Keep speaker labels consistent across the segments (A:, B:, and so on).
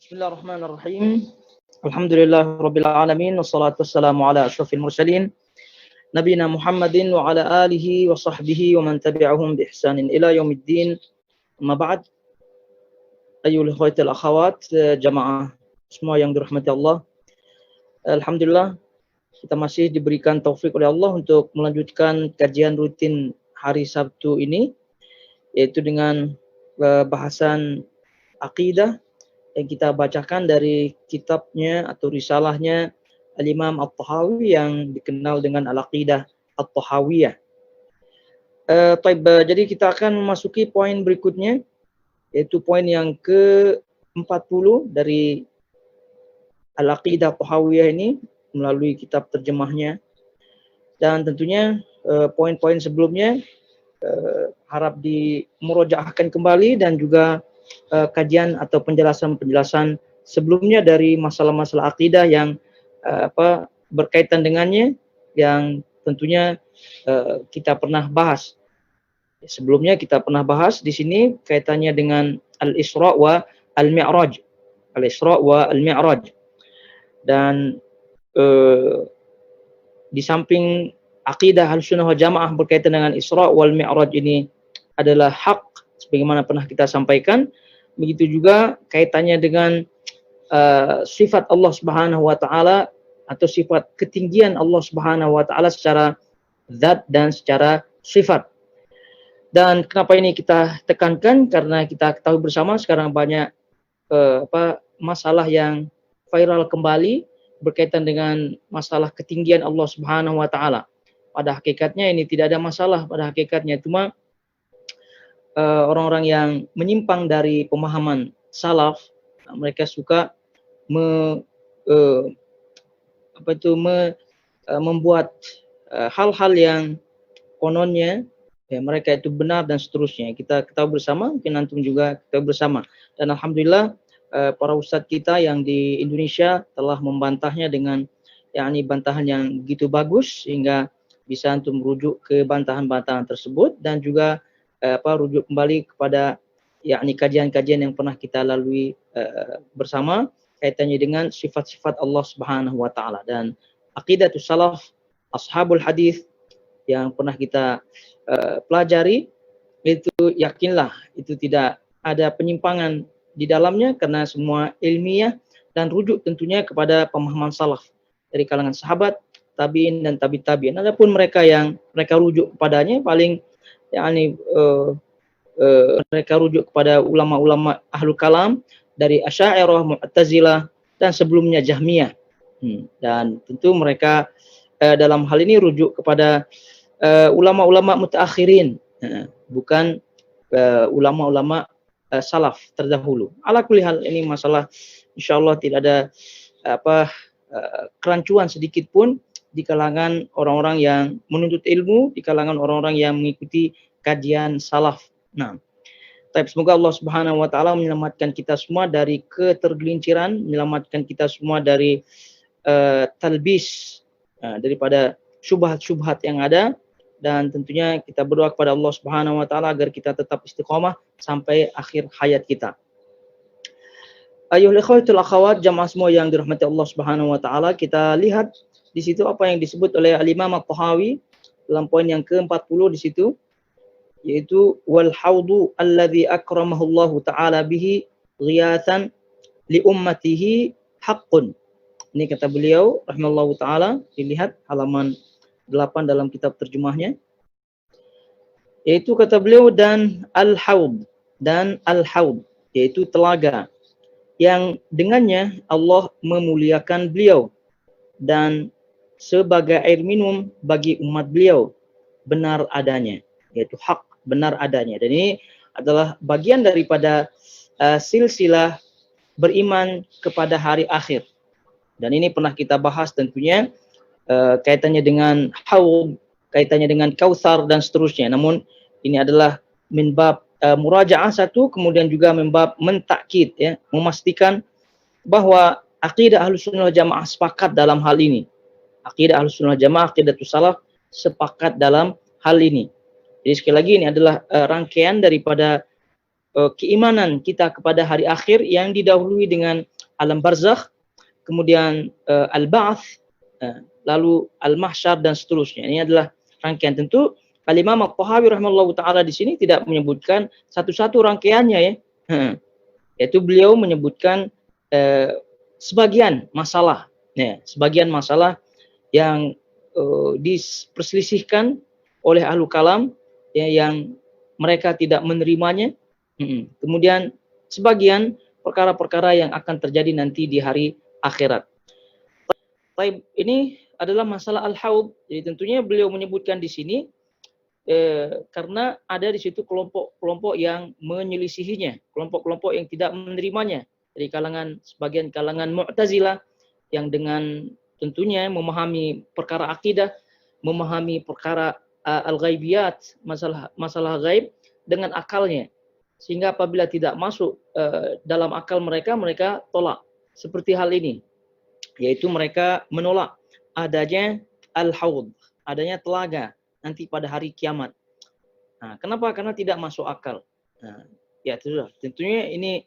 A: Bismillahirrahmanirrahim. Alhamdulillahirabbil alamin wassalatu wassalamu ala asyrafil mursalin nabiyina Muhammadin wa ala alihi wa sahbihi wa man tabi'ahum bi ihsanin ila yaumiddin. Amma ba'd. Ayyuhal ikhwatul akhawat, jamaah semua yang dirahmati Allah. Alhamdulillah kita masih diberikan taufik oleh Allah untuk melanjutkan kajian rutin hari Sabtu ini, yaitu dengan bahasan akidah yang kita bacakan dari kitabnya atau risalahnya Al-Imam At-Tahawi yang dikenal dengan Al-Aqidah At-Tahawiyah. Jadi kita akan memasuki poin berikutnya, yaitu poin yang ke-40 dari Al-Aqidah At-Tahawiyah ini melalui kitab terjemahnya. Dan tentunya poin-poin sebelumnya harap dimurojaahkan kembali, dan juga kajian atau penjelasan-penjelasan sebelumnya dari masalah-masalah akidah yang berkaitan dengannya, yang tentunya kita pernah bahas. Sebelumnya kita pernah bahas di sini kaitannya dengan Al-Isra wa Al-Mi'raj. Al-Isra wa Al-Mi'raj. Dan di samping akidah Ahlussunnah wal Jamaah berkaitan dengan Isra wal Mi'raj ini adalah hak, sebagaimana pernah kita sampaikan, begitu juga kaitannya dengan sifat Allah Subhanahu wa taala atau sifat ketinggian Allah Subhanahu wa taala secara zat dan secara sifat. Dan kenapa ini kita tekankan? Karena kita ketahui bersama sekarang banyak masalah yang viral kembali berkaitan dengan masalah ketinggian Allah Subhanahu wa taala. Pada hakikatnya ini tidak ada masalah pada hakikatnya, cuma orang-orang yang menyimpang dari pemahaman salaf, mereka suka membuat hal-hal yang kononnya ya mereka itu benar dan seterusnya. Kita ketahui bersama, mungkin antum juga ketahui bersama. Dan alhamdulillah para ustadz kita yang di Indonesia telah membantahnya dengan bantahan yang begitu bagus, sehingga bisa antum merujuk ke bantahan-bantahan tersebut, dan juga rujuk kembali kepada kajian-kajian yang pernah kita lalui bersama kaitannya dengan sifat-sifat Allah Subhanahu wa taala. Dan aqidatus salaf ashabul hadis yang pernah kita pelajari, itu yakinlah itu tidak ada penyimpangan di dalamnya, karena semua ilmiah dan rujuk tentunya kepada pemahaman salaf dari kalangan sahabat, tabi'in dan tabi'in. Adapun mereka yang mereka rujuk kepadanya paling mereka rujuk kepada ulama-ulama ahlul kalam dari Asy'ariyah, Mu'tazilah, dan sebelumnya Jahmiyah. Dan tentu mereka dalam hal ini rujuk kepada ulama-ulama mutaakhirin, bukan ulama-ulama salaf terdahulu. Ala kulli hal, ini masalah insyaallah tidak ada kerancuan sedikit pun di kalangan orang-orang yang menuntut ilmu, di kalangan orang-orang yang mengikuti kajian salaf. Nah, semoga Allah Subhanahu wa taala menyelamatkan kita semua dari ketergelinciran, menyelamatkan kita semua dari talbis, daripada syubhat-syubhat yang ada, dan tentunya kita berdoa kepada Allah Subhanahu wa taala agar kita tetap istiqomah sampai akhir hayat kita. Ayyuhal ikhwatul akhawat, jamaah semua yang dirahmati Allah Subhanahu wa taala, kita lihat di situ apa yang disebut oleh Al-Imam At-Tahawi dalam poin yang ke-40 di situ, yaitu wal haudu alladzi akramahu Allah taala bihi ghiyathan li ummatihi haqqun. Ini kata beliau rahimallahu taala, dilihat halaman 8 dalam kitab terjemahnya. Yaitu kata beliau, dan al-haud, yaitu telaga yang dengannya Allah memuliakan beliau, dan sebagai air minum bagi umat beliau, benar adanya, yaitu hak, benar adanya. Dan ini adalah bagian daripada silsilah beriman kepada hari akhir. Dan ini pernah kita bahas tentunya kaitannya dengan haud, kaitannya dengan kautsar dan seterusnya. Namun ini adalah min bab murajaah satu, kemudian juga min bab mentakkid, ya, memastikan bahwa akidah Ahlussunnah wal Jamaah sepakat dalam hal ini. Akidah Ahlussunnah wal Jamaah, aqidatus salaf sepakat dalam hal ini. Jadi sekali lagi ini adalah rangkaian daripada keimanan kita kepada hari akhir yang didahului dengan alam barzakh, kemudian al-ba'ats, lalu al-mahsyar dan seterusnya. Ini adalah rangkaian. Tentu Al-Imam At-Tahawi rahimahullahu taala di sini tidak menyebutkan satu-satu rangkaiannya ya. Yaitu beliau menyebutkan sebagian masalah, ya, sebagian masalah yang diperselisihkan oleh ahlu kalam ya, yang mereka tidak menerimanya. Kemudian sebagian perkara-perkara yang akan terjadi nanti di hari akhirat. Ini adalah masalah al-haud. Jadi tentunya beliau menyebutkan di sini karena ada di situ kelompok-kelompok yang menyelisihinya, kelompok-kelompok yang tidak menerimanya dari sebagian kalangan Mu'tazilah yang dengan tentunya memahami perkara akidah, memahami perkara al-ghaibiyat, masalah gaib dengan akalnya, sehingga apabila tidak masuk dalam akal mereka tolak. Seperti hal ini, yaitu mereka menolak adanya al-haud, adanya telaga nanti pada hari kiamat. Nah, kenapa? Karena tidak masuk akal. Nah, ya sudah. Tentunya ini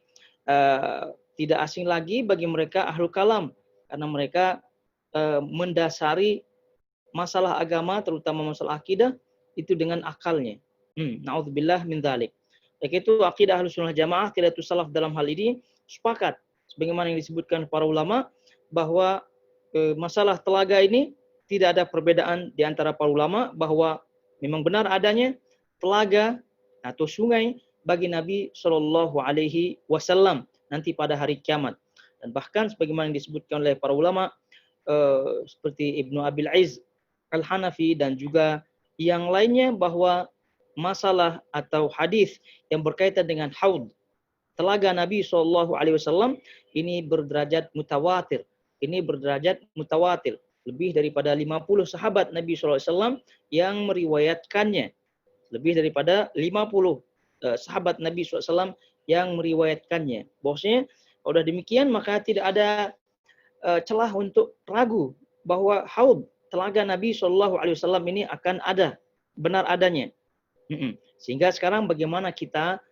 A: tidak asing lagi bagi mereka ahlul kalam, karena mereka mendasari masalah agama, terutama masalah akidah, itu dengan akalnya. Na'udzubillah min dzalik. Baik itu akidah Ahlus Sunnah Jamaah, aqidatus salaf dalam hal ini sepakat sebagaimana yang disebutkan para ulama bahwa masalah telaga ini tidak ada perbedaan di antara para ulama, bahwa memang benar adanya telaga atau sungai bagi Nabi Shallallahu Alaihi Wasallam nanti pada hari kiamat. Dan bahkan sebagaimana yang disebutkan oleh para ulama seperti Ibnu Abil Izz Al-Hanafi dan juga yang lainnya, bahwa masalah atau hadis yang berkaitan dengan haud, telaga Nabi Shallallahu Alaihi Wasallam, ini berderajat mutawatir. Ini berderajat mutawatir. Lebih daripada 50 sahabat Nabi SAW yang meriwayatkannya. Lebih daripada 50 sahabat Nabi SAW yang meriwayatkannya. Bahwasanya kalau demikian maka tidak ada celah untuk ragu bahwa haud, telaga Nabi SAW ini akan ada, benar adanya. Sehingga sekarang bagaimana kita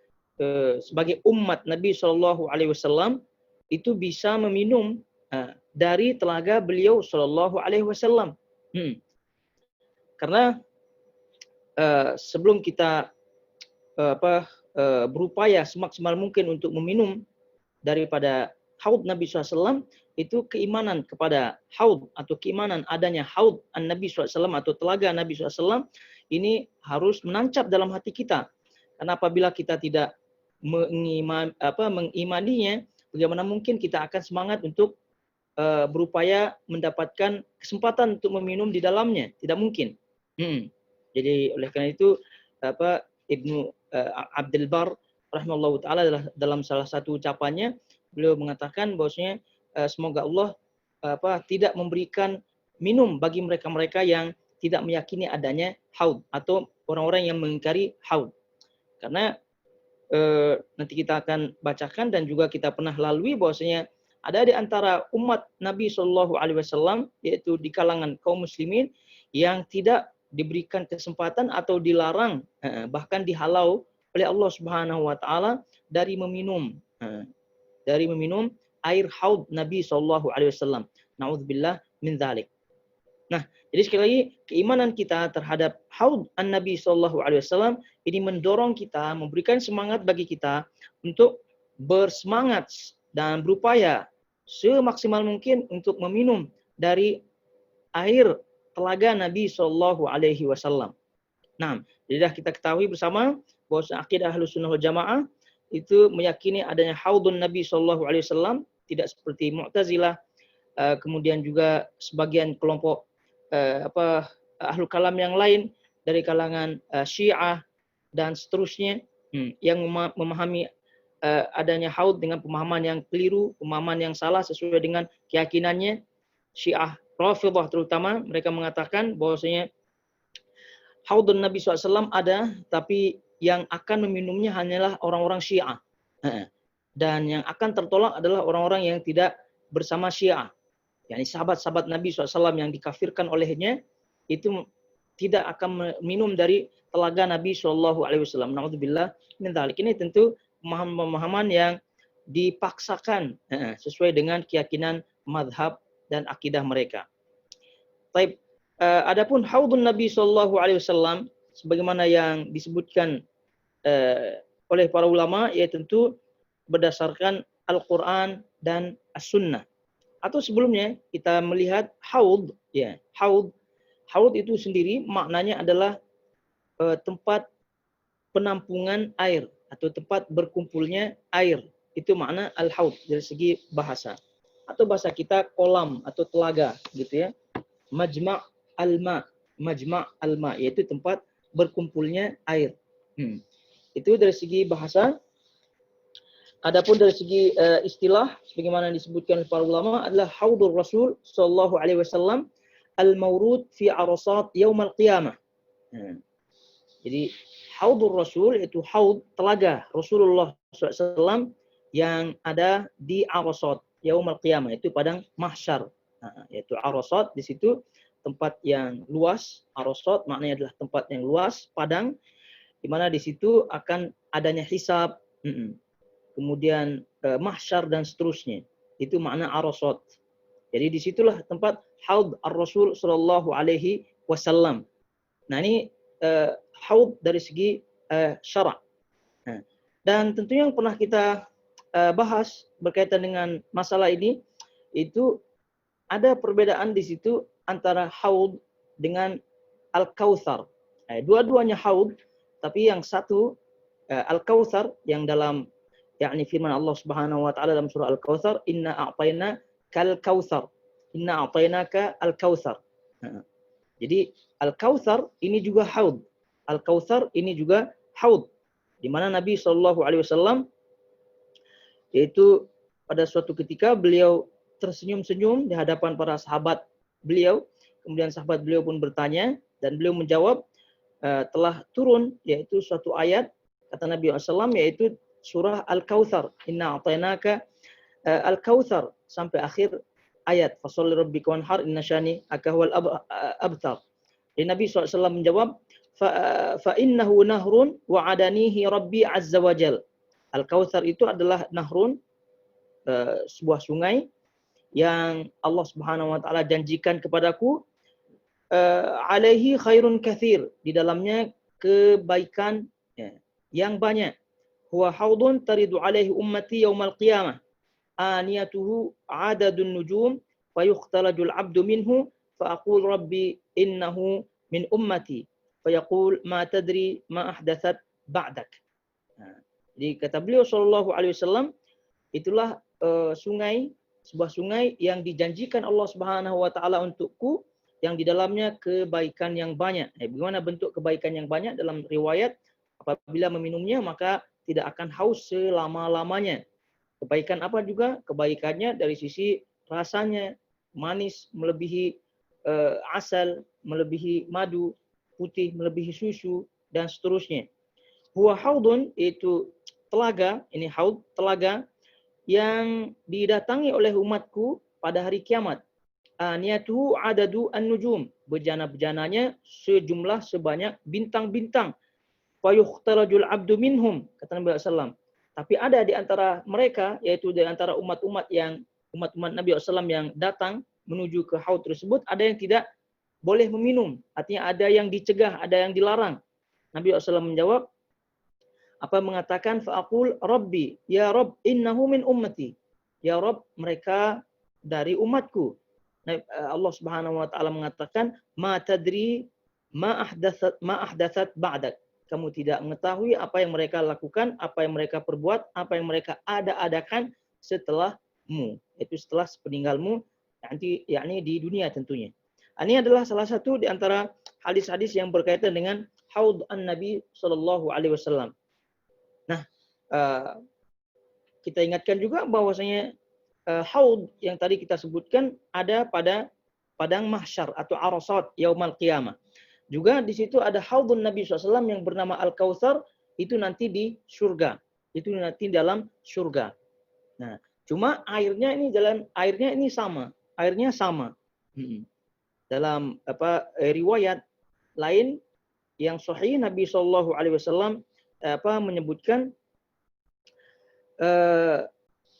A: sebagai umat Nabi SAW itu bisa meminum dari telaga beliau Shallallahu Alaihi Wasallam. Karena sebelum kita berupaya semaksimal mungkin untuk meminum daripada haud Nabi SAW, itu keimanan kepada haud atau keimanan adanya haud Nabi SAW atau telaga Nabi SAW ini harus menancap dalam hati kita. Karena apabila kita tidak mengimaninya, bagaimana mungkin kita akan semangat untuk berupaya mendapatkan kesempatan untuk meminum di dalamnya? Tidak mungkin. Jadi oleh karena itu Ibnu Abdul Bar rahimahullahu taala dalam salah satu ucapannya beliau mengatakan bahwasanya semoga Allah tidak memberikan minum bagi mereka-mereka yang tidak meyakini adanya haud atau orang-orang yang mengingkari haud. Karena nanti kita akan bacakan dan juga kita pernah lalui bahwasanya ada di antara umat Nabi Shallallahu Alaihi Wasallam, yaitu di kalangan kaum muslimin, yang tidak diberikan kesempatan atau dilarang, bahkan dihalau oleh Allah Subhanahu Wa Taala dari meminum air haud Nabi Shallallahu Alaihi Wasallam. Naudzubillah min dzalik. Nah, jadi sekali lagi keimanan kita terhadap haud Nabi Shallallahu Alaihi Wasallam ini mendorong kita, memberikan semangat bagi kita untuk bersemangat dan berupaya semaksimal mungkin untuk meminum dari air telaga Nabi Shallallahu Alaihi Wasallam. Nah, jadi kita ketahui bersama bahwa akidah Ahlus Sunnah wal Jamaah itu meyakini adanya haudun Nabi Shallallahu Alaihi Wasallam, tidak seperti Mu'tazilah, kemudian juga sebagian kelompok ahlul kalam yang lain dari kalangan Syiah dan seterusnya yang memahami adanya haud dengan pemahaman yang keliru, pemahaman yang salah sesuai dengan keyakinannya. Syiah Rafidhah terutama, mereka mengatakan bahwasanya haudun Nabi SAW ada, tapi yang akan meminumnya hanyalah orang-orang Syiah. Dan yang akan tertolak adalah orang-orang yang tidak bersama Syiah. Yani sahabat-sahabat Nabi SAW yang dikafirkan olehnya, itu tidak akan minum dari telaga Nabi SAW. Na'udzubillah min dzalik. Ini tentu pemahaman yang dipaksakan sesuai dengan keyakinan madhab dan akidah mereka. Baik, adapun haudun Nabi sallallahu alaihi wasallam sebagaimana yang disebutkan oleh para ulama, yaitu tentu berdasarkan Al-Quran dan As-Sunnah. Atau sebelumnya kita melihat haud, ya, haud itu sendiri maknanya adalah tempat penampungan air atau tempat berkumpulnya air. Itu makna al-haud dari segi bahasa. Atau bahasa kita kolam atau telaga, gitu ya. Majma' al-ma, yaitu tempat berkumpulnya air. Itu dari segi bahasa. Adapun dari segi istilah, sebagaimana disebutkan oleh para ulama, adalah haudur Rasul sallallahu alaihi wasallam al-maurud fi arasat yaumal qiyamah. Jadi haudur Rasul itu haud telaga Rasulullah SAW yang ada di arasat yaumal qiyamah, itu padang mahsyar. Yaitu arasat, di situ tempat yang luas. Arasat maknanya adalah tempat yang luas, padang, di mana di situ akan adanya hisab, kemudian mahsyar dan seterusnya. Itu makna arasat. Jadi disitulah tempat haud ar-Rasul sallallahu alaihi wasallam. Nah, ini haud dari segi syara'. Dan tentunya yang pernah kita bahas berkaitan dengan masalah ini, itu ada perbedaan di situ antara haud dengan al-kautsar. Dua-duanya haud, tapi yang satu al-kautsar yang dalam yakni firman Allah Subhanahu wa taala dalam surah Al-Kautsar, inna a'tayna kal kautsar. Inna a'tainaka al-kautsar. Jadi al-kautsar ini juga haud. Al-kautsar ini juga haud. Di mana Nabi sallallahu alaihi wasallam yaitu pada suatu ketika beliau tersenyum-senyum di hadapan para sahabat beliau. Kemudian sahabat beliau pun bertanya dan beliau menjawab, telah turun yaitu suatu ayat kata Nabi SAW, yaitu surah Al-Kautsar, inna a'tainaka al-kautsar, sampai akhir ayat fasholli rabbika wanhar inna syani akahwal abtar. Dan Nabi SAW menjawab, fa innahu nahrun wa adanihi rabbi azza wajal. Al-Kautsar itu adalah nahrun, sebuah sungai yang Allah Subhanahu wa taala janjikan kepadaku, alaihi khairun katsir, di dalamnya kebaikan yang banyak. Huwa haudun taridu alaihi ummati yaumal qiyamah. Aniyatuhu adadun nujum fayukhtalajul abdu minhu faqul rabbi innahu min ummati fayaqul ma tadri ma ahdathat ba'dak. Jadi kata beliau sallallahu alaihi wasallam, itulah sungai, sebuah sungai yang dijanjikan Allah Subhanahu wa taala untukku, yang di dalamnya kebaikan yang banyak. Bagaimana bentuk kebaikan yang banyak? Dalam riwayat, apabila meminumnya maka tidak akan haus selama-lamanya. Kebaikan apa juga? Kebaikannya dari sisi rasanya manis melebihi asal, melebihi madu, putih melebihi susu, dan seterusnya. Huwa haudun, itu telaga, ini haud, telaga yang didatangi oleh umatku pada hari kiamat. Aniyatuhu adadu an-nujum, bejana-bejananya sejumlah sebanyak bintang-bintang. Fayukhtalajul abdu minhum, kata Nabi SAW. Tapi ada di antara mereka, yaitu di antara umat-umat Nabi SAW yang datang menuju ke haud tersebut, ada yang tidak boleh meminum. Artinya ada yang dicegah, ada yang dilarang. Nabi SAW menjawab, mengatakan, fa'aqul rabbi, ya Rabb, innahu min ummati. Ya Rabb, mereka dari umatku. Allah Subhanahu wa taala mengatakan, ma tadri ma ahdathat ba'dak. Kamu tidak mengetahui apa yang mereka lakukan, apa yang mereka perbuat, apa yang mereka ada-adakan setelahmu, yaitu setelah sepeninggalmu, nanti yakni di dunia tentunya. Ini adalah salah satu di antara hadis-hadis yang berkaitan dengan haud an-Nabi sallallahu alaihi wasallam. Nah, kita ingatkan juga bahwasanya haud yang tadi kita sebutkan ada pada padang mahsyar atau arasat yaumal qiyamah. Juga di situ ada haudun Nabi SAW yang bernama Al-Kautsar, itu nanti di surga. Itu nanti dalam surga. Nah, cuma airnya ini sama. Airnya sama. Dalam riwayat lain yang sahih, Nabi SAW menyebutkan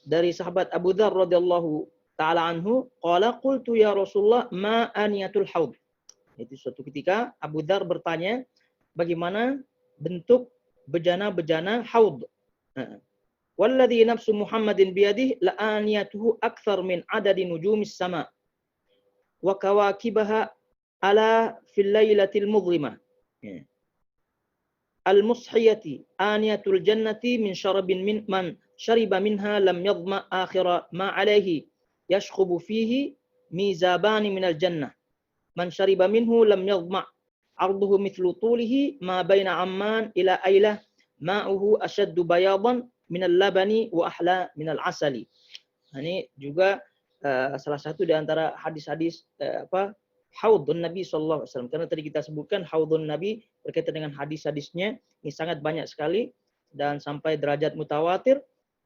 A: dari sahabat Abu Dzar radhiyallahu taala anhu, qala qultu ya Rasulullah ma aniyatul haud. Itu suatu ketika Abu Dzar bertanya bagaimana bentuk bejana-bejana haud. Walladzi nafsu Muhammadin biyadihi la aniyatuhu akthar min adadi nujumis sama wa kawakibaha ala fil lailatil mudhlimah. Al-mushiyati aniyatul jannati min syarabin min man syariba minha lam yadma akhira ma alaihi yashkhubu fihi mizabani minal jannah. Man syariba minhu lam yadma arduhu mithlu tulihi ma baina amman ila ailah ma'uhu ashaddu bayadan minal labani wa ahla minal asali. Ini juga salah satu di antara hadis-hadis haudun Nabi SAW. Karena tadi kita sebutkan haudun Nabi berkaitan dengan hadis-hadisnya ini sangat banyak sekali dan sampai derajat mutawatir.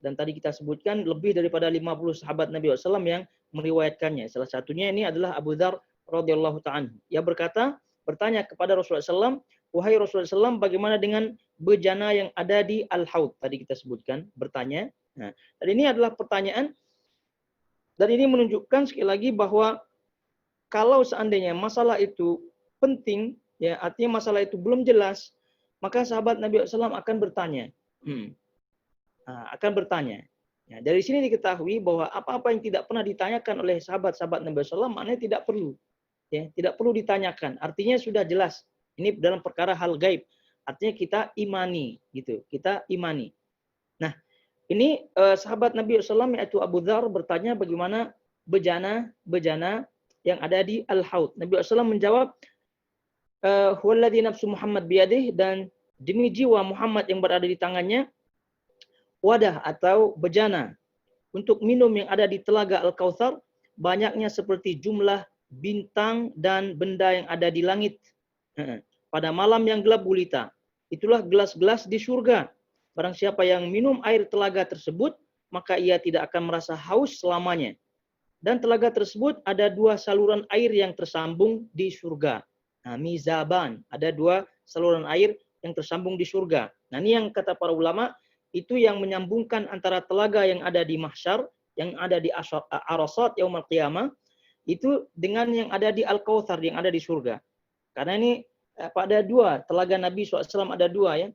A: Dan tadi kita sebutkan lebih daripada 50 sahabat Nabi SAW yang meriwayatkannya. Salah satunya ini adalah Abu Dzar radhiyallahu ta'ala. Ia bertanya kepada Rasulullah SAW, wahai Rasulullah SAW, bagaimana dengan bejana yang ada di Al-Haud? Tadi kita sebutkan, bertanya. Nah, dan ini adalah pertanyaan. Dan ini menunjukkan sekali lagi bahwa kalau seandainya masalah itu penting, ya artinya masalah itu belum jelas, maka sahabat Nabi SAW akan bertanya. Akan bertanya. Ya, dari sini diketahui bahwa apa-apa yang tidak pernah ditanyakan oleh sahabat-sahabat Nabi SAW, maknanya tidak perlu. Ya, tidak perlu ditanyakan. Artinya sudah jelas. Ini dalam perkara hal gaib. Artinya kita imani, gitu. Kita imani. Nah, ini sahabat Nabi SAW yaitu Abu Dzar bertanya bagaimana bejana yang ada di Al-Haud. Nabi SAW menjawab, huwallazi nafsu Muhammad biyadih, dan demi jiwa Muhammad yang berada di tangannya, wadah atau bejana untuk minum yang ada di telaga Al-Kautsar banyaknya seperti jumlah bintang dan benda yang ada di langit pada malam yang gelap gulita. Itulah gelas-gelas di surga. Barang siapa yang minum air telaga tersebut, maka ia tidak akan merasa haus selamanya. Dan telaga tersebut ada 2 saluran air yang tersambung di surga. Nah, mizaban, ada 2 saluran air yang tersambung di surga. Nah, ini yang kata para ulama, itu yang menyambungkan antara telaga yang ada di mahsyar, yang ada di Arasat yaumul qiyamah, itu dengan yang ada di Al-Kautsar, yang ada di surga. Karena ini pada 2, telaga Nabi SAW ada 2 ya.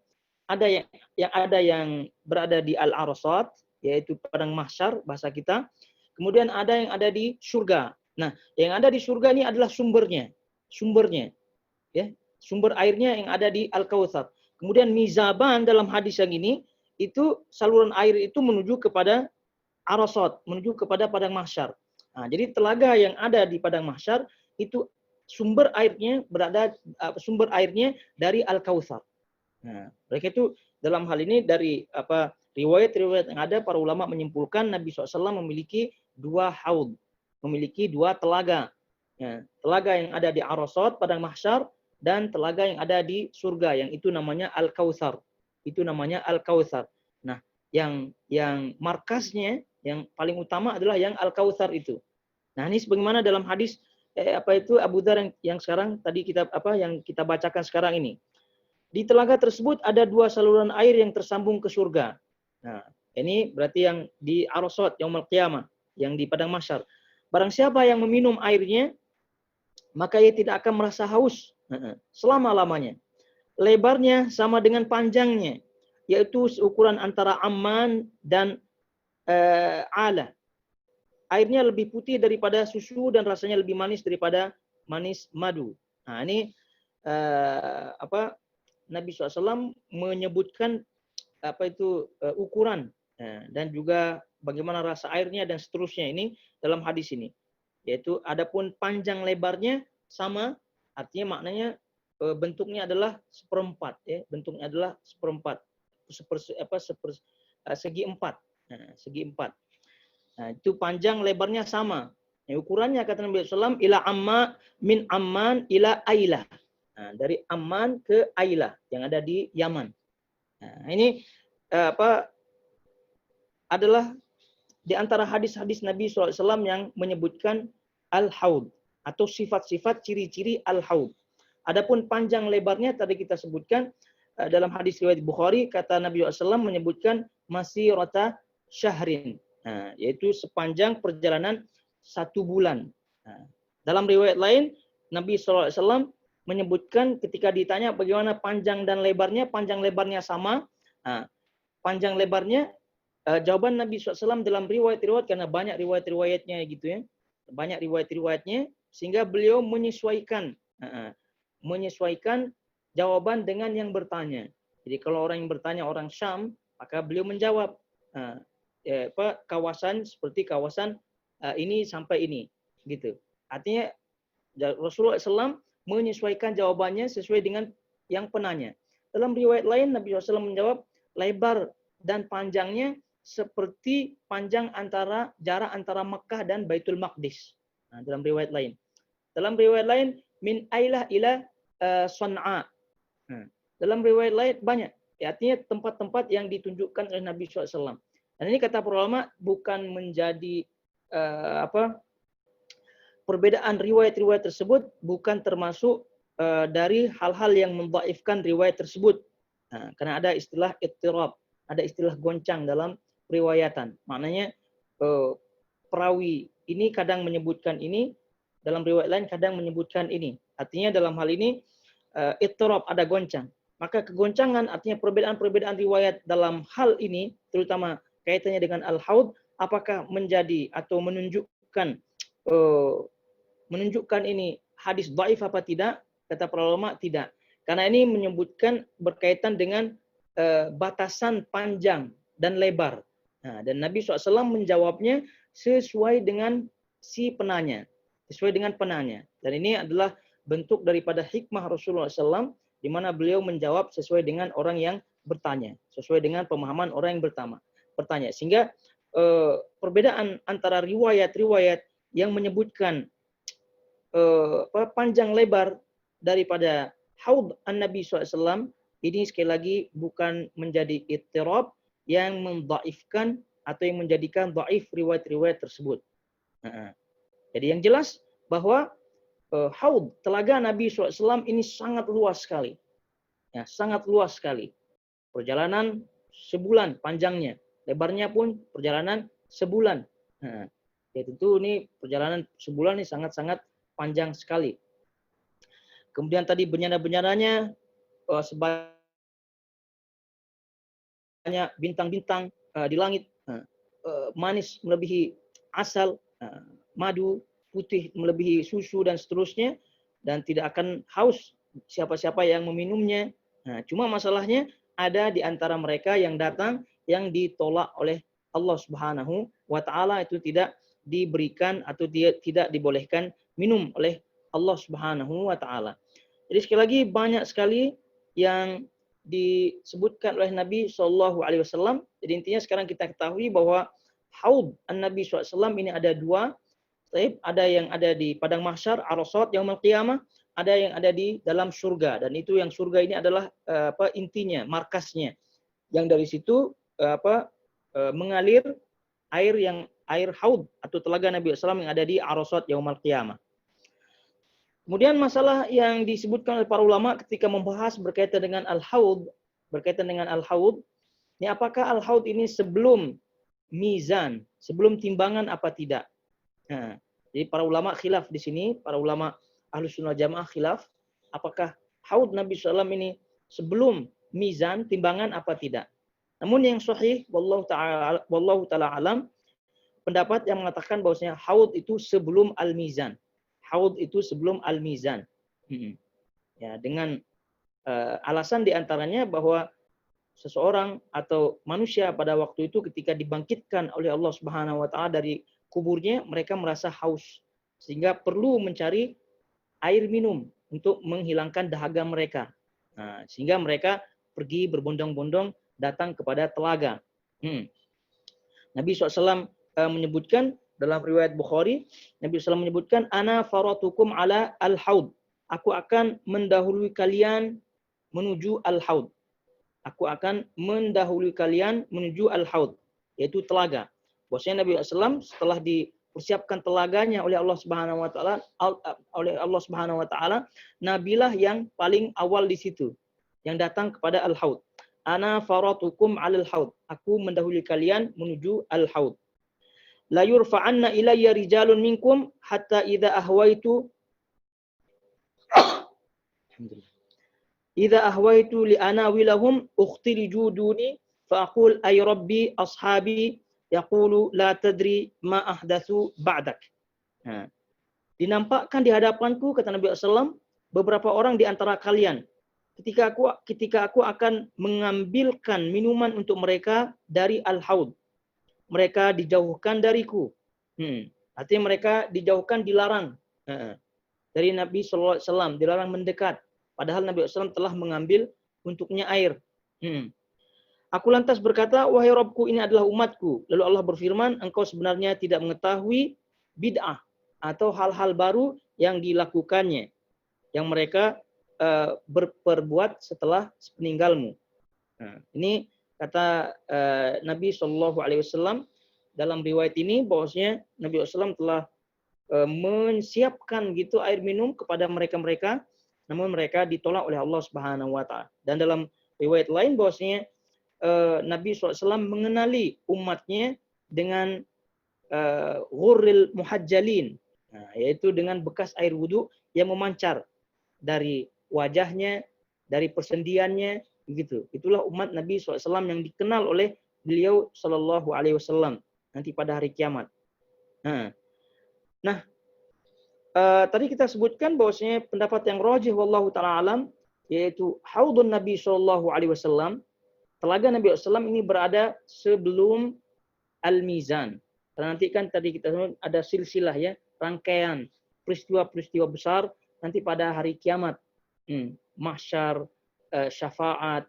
A: Ada yang berada di Al-Arasat, yaitu padang mahsyar bahasa kita. Kemudian ada yang ada di surga. Nah, yang ada di surga ini adalah sumbernya. Ya, sumber airnya yang ada di Al-Kautsar. Kemudian mizaban dalam hadis yang ini, itu saluran air itu menuju kepada Arasat, menuju kepada padang mahsyar. Nah, jadi telaga yang ada di padang mahsyar itu sumber airnya dari Al-Kautsar. Nah, mereka itu dalam hal ini dari riwayat-riwayat yang ada, para ulama menyimpulkan Nabi SAW memiliki 2 haud, memiliki 2 telaga. Ya, telaga yang ada di Arasat, padang mahsyar, dan telaga yang ada di surga, yang itu namanya Al-Kautsar. Itu namanya Al-Kautsar. Nah, yang markasnya, yang paling utama adalah yang Al-Kautsar itu. Nah, ini sebagaimana dalam hadis Abu Dzar yang sekarang tadi yang kita bacakan sekarang ini. Di telaga tersebut ada 2 saluran air yang tersambung ke surga. Nah, ini berarti yang di Arasat yaumul qiyamah, yang di padang mahsyar. Barang siapa yang meminum airnya, maka ia tidak akan merasa haus selama-lamanya. Lebarnya sama dengan panjangnya, yaitu seukuran antara amman dan ala. Airnya lebih putih daripada susu dan rasanya lebih manis daripada manis madu. Nah, ini Nabi SAW menyebutkan ukuran dan juga bagaimana rasa airnya dan seterusnya ini dalam hadis ini. Yaitu adapun panjang lebarnya sama, artinya maknanya bentuknya adalah seperempat, ya. Bentuknya adalah seperempat, segi 4. Nah, segi 4. Nah, itu panjang lebarnya sama. Nah, ukurannya kata Nabi SAW, ila amma min amman ila ailah. Nah, dari Amman ke Ailah yang ada di Yaman. Nah, ini adalah di antara hadis-hadis Nabi SAW yang menyebutkan Al-Haud atau sifat-sifat ciri-ciri Al-Haud. Adapun panjang lebarnya tadi kita sebutkan dalam hadis riwayat Bukhari, kata Nabi SAW menyebutkan masirata syahrin. yaitu sepanjang perjalanan 1 bulan. Dalam riwayat lain, Nabi SAW menyebutkan ketika ditanya bagaimana panjang dan lebarnya, panjang lebarnya sama. Panjang lebarnya, jawaban Nabi SAW dalam riwayat-riwayat, karena banyak riwayat-riwayatnya gitu ya, banyak riwayat-riwayatnya, sehingga beliau menyesuaikan jawaban dengan yang bertanya. Jadi kalau orang yang bertanya orang Syam, maka beliau menjawab kawasan seperti kawasan ini sampai ini, gitu. Artinya Rasulullah SAW menyesuaikan jawabannya sesuai dengan yang penanya. Dalam riwayat lain, Nabi SAW menjawab lebar dan panjangnya seperti panjang jarak antara Mekah dan Baitul Maqdis. Dalam riwayat lain. Dalam riwayat lain, min Ailah ila Son'a. Dalam riwayat lain banyak. Artinya tempat-tempat yang ditunjukkan oleh Nabi SAW. Dan ini kata para ulama bukan menjadi perbedaan riwayat-riwayat tersebut bukan termasuk dari hal-hal yang mendhaifkan riwayat tersebut. Karena ada istilah ittirab, ada istilah goncang dalam riwayatan. Maknanya perawi ini kadang menyebutkan ini, dalam riwayat lain kadang menyebutkan ini. Artinya dalam hal ini ittirab, ada goncang. Maka kegoncangan artinya perbedaan-perbedaan riwayat dalam hal ini, terutama kaitannya dengan al-haud, apakah menjadi atau menunjukkan ini hadis dhaif apa tidak? Kata para ulama tidak. Karena ini menyebutkan berkaitan dengan batasan panjang dan lebar. Dan Nabi SAW menjawabnya sesuai dengan si penanya. Sesuai dengan penanya. Dan ini adalah bentuk daripada hikmah Rasulullah SAW, di mana beliau menjawab sesuai dengan orang yang bertanya. Sesuai dengan pemahaman orang yang bertanya. Sehingga perbedaan antara riwayat-riwayat yang menyebutkan panjang lebar daripada haud an-Nabi SAW, ini sekali lagi bukan menjadi ittirab yang mendhaifkan atau yang menjadikan dhaif riwayat-riwayat tersebut. Jadi yang jelas bahwa haud, telaga Nabi SAW ini sangat luas sekali. Ya, sangat luas sekali. Perjalanan sebulan panjangnya, lebarnya pun perjalanan sebulan. Ya tentu ini perjalanan sebulan ini sangat-sangat panjang sekali. Kemudian tadi bencana-bencananya sebanyak bintang-bintang di langit, manis melebihi asal, madu putih melebihi susu dan seterusnya, dan tidak akan haus siapa-siapa yang meminumnya. Cuma masalahnya ada di antara mereka yang datang yang ditolak oleh Allah Subhanahu wa taala, itu tidak diberikan atau tidak dibolehkan minum oleh Allah Subhanahu wa taala. Jadi sekali lagi banyak sekali yang disebutkan oleh Nabi SAW. Jadi intinya sekarang kita ketahui bahwa haud an-Nabi SAW ini ada dua. Ada yang ada di padang mahsyar, Arasat, yaumul qiyamah, ada yang ada di dalam surga. Dan itu yang surga ini adalah intinya, markasnya. Yang dari situ mengalir air haud atau telaga Nabi SAW yang ada di Arasat yaumul qiyamah. Kemudian masalah yang disebutkan oleh para ulama ketika membahas berkaitan dengan al-haud, ini apakah al-haud ini sebelum mizan, sebelum timbangan apa tidak? Jadi para ulama khilaf di sini, para ulama Ahlus Sunnah Jamaah khilaf, apakah haud Nabi SAW ini sebelum mizan, timbangan apa tidak? Namun yang sahih, wallahu taala alam, pendapat yang mengatakan bahwasanya haud itu sebelum al-mizan. Haud itu sebelum al-mizan. Ya, dengan alasan diantaranya bahwa seseorang atau manusia pada waktu itu ketika dibangkitkan oleh Allah Subhanahu wa taala dari kuburnya, mereka merasa haus sehingga perlu mencari air minum untuk menghilangkan dahaga mereka. Sehingga mereka pergi berbondong-bondong datang kepada telaga. Nabi SAW menyebutkan dalam riwayat Bukhari, Nabi SAW menyebutkan, ana faratukum ala al-haud. Aku akan mendahului kalian menuju al-haud. Aku akan mendahului kalian menuju al-haud, yaitu telaga. Bahwasanya Nabi SAW setelah dipersiapkan telaganya oleh Allah Subhanahu wa taala, nabilah yang paling awal di situ yang datang kepada al-haud. Ana faratukum alal haud. Aku mendahului kalian menuju al-haud. la yurfa'anna ilayya rijalun minkum hatta idza ahwaitu alhamdulillah idza ahwaitu li anawilahum ukhtiliju duni fa aqul ay rabbi ashabi yaqulu la tadri ma ahdatsu ba'dak. Nah, dinampakkan di hadapanku, kata Nabi SAW, beberapa orang di antara kalian ketika aku akan mengambilkan minuman untuk mereka dari al-haud. Mereka dijauhkan dariku. Artinya mereka dijauhkan, dilarang dari Nabi SAW, dilarang mendekat. Padahal Nabi SAW telah mengambil untuknya air. Aku lantas berkata, wahai Rabbku, ini adalah umatku. Lalu Allah berfirman, engkau sebenarnya tidak mengetahui bid'ah atau hal-hal baru yang dilakukannya, yang mereka berbuat setelah peninggalmu. Nah, ini kata Nabi SAW dalam riwayat ini, bahwasanya Nabi SAW telah menyiapkan gitu air minum kepada mereka-mereka, namun mereka ditolak oleh Allah Subhanahu wa taala. Dan dalam riwayat lain bahwasanya Nabi SAW mengenali umatnya dengan ghurril muhajjalin, yaitu dengan bekas air wudhu yang memancar dari wajahnya, dari persendiannya, begitu. Itulah umat Nabi SAW yang dikenal oleh beliau Shallallahu Alaihi Wasallam nanti pada hari kiamat. Nah, tadi kita sebutkan bahwasanya pendapat yang rajih wallahu taala alam, yaitu haudun Nabi Shallallahu Alaihi Wasallam, telaga Nabi SAW ini berada sebelum al-mizan. Karena nanti kan tadi kita sebut ada silsilah ya, rangkaian peristiwa-peristiwa besar nanti pada hari kiamat. Mahsyar, syafaat,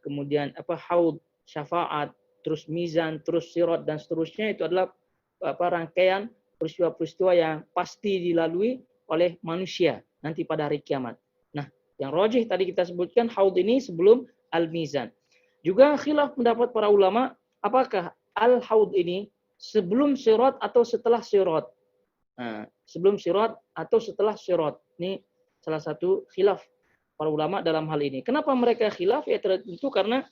A: kemudian haud, syafaat, terus mizan, terus sirat dan seterusnya, itu adalah rangkaian peristiwa-peristiwa yang pasti dilalui oleh manusia nanti pada hari kiamat. Nah, yang rajih tadi kita sebutkan haud ini sebelum al-mizan. Juga khilaf pendapat para ulama, apakah al-haud ini sebelum sirat atau setelah sirat? Sebelum sirat atau setelah sirat? Ini salah satu khilaf para ulama dalam hal ini. Kenapa mereka khilaf? Ya tentu karena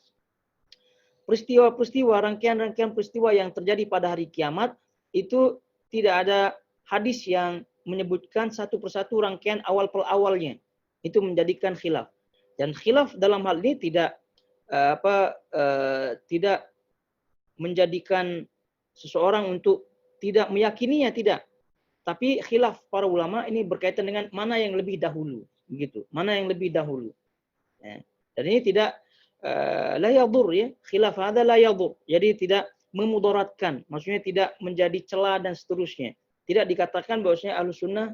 A: peristiwa-peristiwa, rangkaian-rangkaian peristiwa yang terjadi pada hari kiamat itu tidak ada hadis yang menyebutkan satu persatu rangkaian awal per awalnya. Itu menjadikan khilaf. Dan khilaf dalam hal ini tidak menjadikan seseorang untuk tidak meyakininya, tidak. Tapi khilaf para ulama ini berkaitan dengan mana yang lebih dahulu, begitu. Mana yang lebih dahulu. Dan ini tidak la yadur ya, khilaf hada la yadur. Jadi tidak memudaratkan, maksudnya tidak menjadi celah dan seterusnya. Tidak dikatakan bahwasanya Ahlussunnah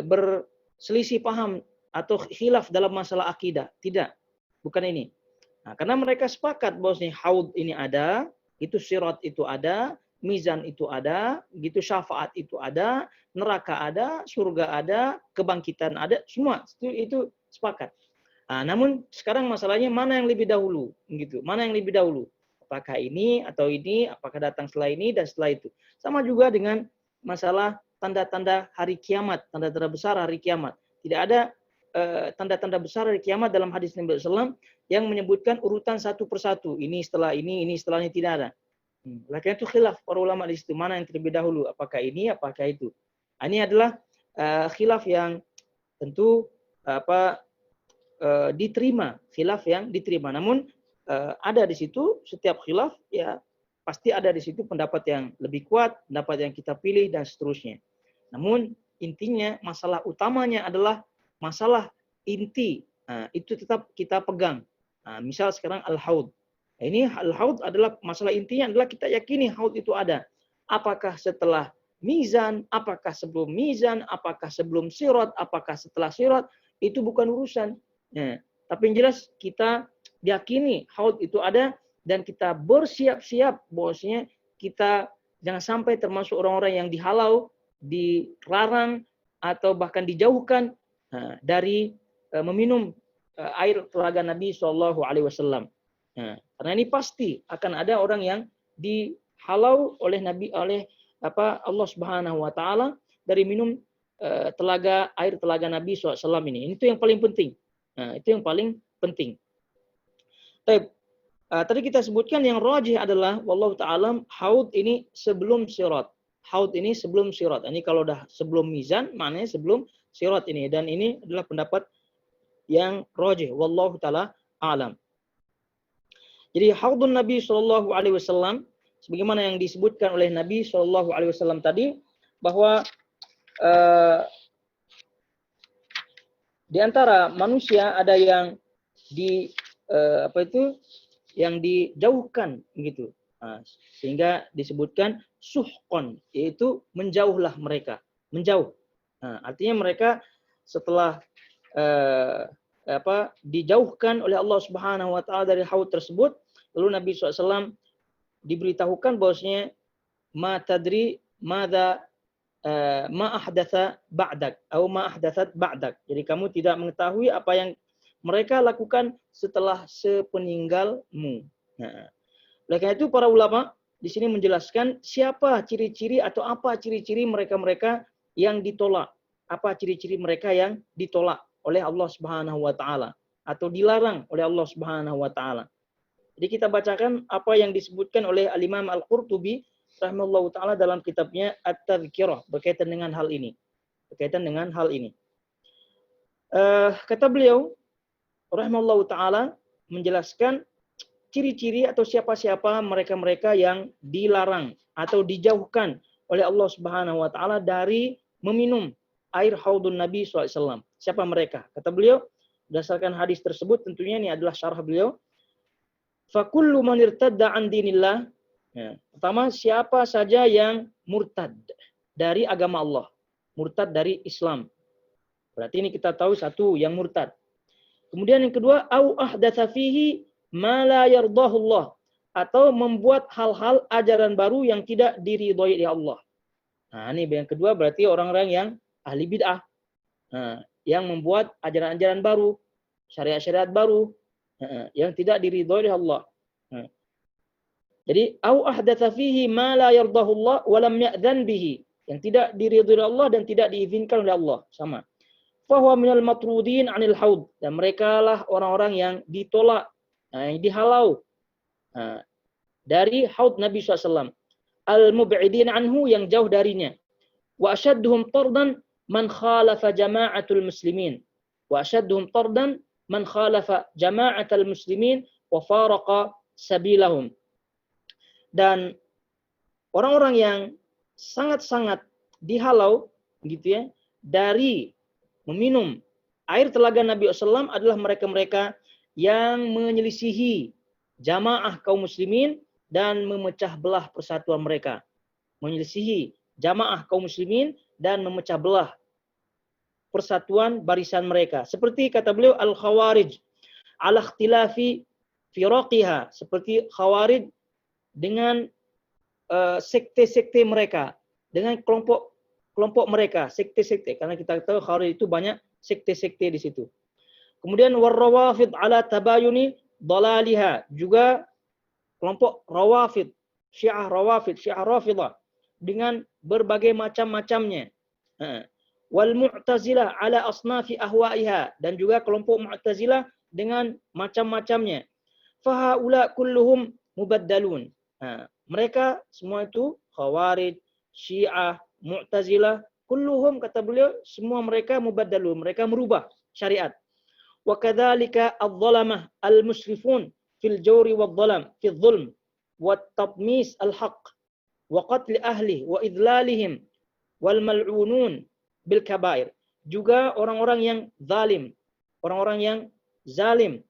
A: berselisih paham atau khilaf dalam masalah akidah. Tidak. Bukan ini. Nah, karena mereka sepakat bahwasanya haud ini ada, itu sirat itu ada, mizan itu ada, gitu syafaat itu ada, neraka ada, surga ada, kebangkitan ada, semua itu sepakat. Nah, namun sekarang masalahnya mana yang lebih dahulu, gitu. Mana yang lebih dahulu? Apakah ini atau ini? Apakah datang setelah ini dan setelah itu? Sama juga dengan masalah tanda-tanda hari kiamat, tanda-tanda besar hari kiamat. Tidak ada tanda-tanda besar hari kiamat dalam hadis Nabi SAW yang menyebutkan urutan satu persatu. Ini setelah ini setelah ini, tidak ada. Oleh karena itu khilaf para ulama di situ, mana yang terlebih dahulu, apakah ini, apakah itu. Ini adalah khilaf yang tentu diterima, khilaf yang diterima. Namun ada di situ setiap khilaf ya pasti ada di situ pendapat yang lebih kuat, pendapat yang kita pilih dan seterusnya. Namun intinya masalah utamanya adalah masalah inti. Itu tetap kita pegang. Misal sekarang al-haud. Ini al-haud adalah masalah intinya adalah kita yakini haud itu ada. Apakah setelah mizan, apakah sebelum mizan, apakah sebelum sirat, apakah setelah sirat, itu bukan urusan. Tapi yang jelas kita yakini haud itu ada dan kita bersiap-siap bahwasanya kita jangan sampai termasuk orang-orang yang dihalau, dilarang atau bahkan dijauhkan dari meminum air telaga Nabi SAW. Karena ini pasti akan ada orang yang dihalau oleh Allah Subhanahu wa taala dari minum air telaga Nabi SAW ini. Itu yang paling penting. Itu yang paling penting. Tadi kita sebutkan yang rajih adalah wallahu ta'ala haud ini sebelum sirat. Haud ini sebelum sirat. Ini kalau udah sebelum mizan, maknanya sebelum sirat ini. Dan ini adalah pendapat yang rajih. Wallahu ta'ala alam. Jadi haudun Nabi Shallallahu Alaihi Wasallam, sebagaimana yang disebutkan oleh Nabi Shallallahu Alaihi Wasallam tadi, bahwa di antara manusia ada yang yang dijauhkan gitu, sehingga disebutkan suhqon, yaitu menjauhlah mereka, menjauh. Artinya mereka setelah dijauhkan oleh Allah Subhanahu Wa Taala dari haud tersebut, lalu Nabi SAW diberitahukan bahwasanya ma tadri madza ma ahdatsa ba'dak atau ma ahdatsat ba'dak. Jadi kamu tidak mengetahui apa yang mereka lakukan setelah sepeninggalmu. Nah, oleh karena itu para ulama di sini menjelaskan siapa ciri-ciri atau apa ciri-ciri mereka-mereka yang ditolak, apa ciri-ciri mereka yang ditolak oleh Allah Subhanahu wa taala atau dilarang oleh Allah Subhanahu wa taala. Jadi kita bacakan apa yang disebutkan oleh Al-Imam Al-Qurtubi rahimahullahu taala dalam kitabnya At-Tadhkirah berkaitan dengan hal ini. Kata beliau rahimahullahu taala menjelaskan ciri-ciri atau siapa-siapa mereka-mereka yang dilarang atau dijauhkan oleh Allah Subhanahu wa taala dari meminum air haudun Nabi SAW. Siapa mereka? Kata beliau, berdasarkan hadis tersebut, tentunya ini adalah syarah beliau. Fakullu man irtadda an dinillah. Pertama, siapa saja yang murtad dari agama Allah. Murtad dari Islam. Berarti ini kita tahu satu yang murtad. Kemudian yang kedua, au ahdatsa fihi ma la yardahullah, atau membuat hal-hal ajaran baru yang tidak diridhoi oleh Allah. Nah, ini yang kedua berarti orang-orang yang ahli bid'ah, yang membuat ajaran-ajaran baru, syariat-syariat baru, yang tidak diridhoi oleh Allah. Jadi, au ahdatsa fihi ma la yardahullah wa lam ya'dzan bihi, yang tidak diridhoi oleh Allah dan tidak diizinkan oleh Allah, sama. Fahuwa minal matrudin 'anil haud, dan mereka lah orang-orang yang ditolak, yang dihalau dari haud Nabi SAW. Al-mub'idin anhu, yang jauh darinya. Wa ashadduhum tardan man khalafa jama'atul muslimin. Wa ashadduhum tardan man khalafa jama'atul muslimin wa faraqa sabilahum. Dan orang-orang yang sangat-sangat dihalau gitu ya dari meminum air telaga Nabi SAW adalah mereka-mereka yang menyelisihi jamaah kaum muslimin dan memecah belah persatuan mereka. Menyelisihi jamaah kaum muslimin dan memecah belah persatuan barisan mereka. Seperti kata beliau, al-khawarij ala ikhtilafi firaqiha, seperti khawarij dengan sekte-sekte mereka, dengan kelompok mereka, sekte-sekte, karena kita tahu khawarij itu banyak sekte-sekte di situ. Kemudian warrawafid ala tabayuni dalaliha, juga kelompok rawafid, Syiah Rafidah dengan berbagai macam-macamnya. Wal Mu'tazilah ala asnafi ahwaiha, dan juga kelompok Mu'tazilah dengan macam-macamnya. Fahaula kulluhum mubaddalun. Mereka semua itu Khawarij, Syiah, Mu'tazilah, kulluhum, kata beliau, semua mereka mubaddalun, mereka merubah syariat. Wa kadzalika adh-dhalamah al-musrifun fil jawri wadh-dhalam, fil dhulm wat tatmis al-haqq wa qatl ahli wa idlalihim wal mal'unun bil kabair. Juga orang-orang yang zalim, orang-orang yang zalim,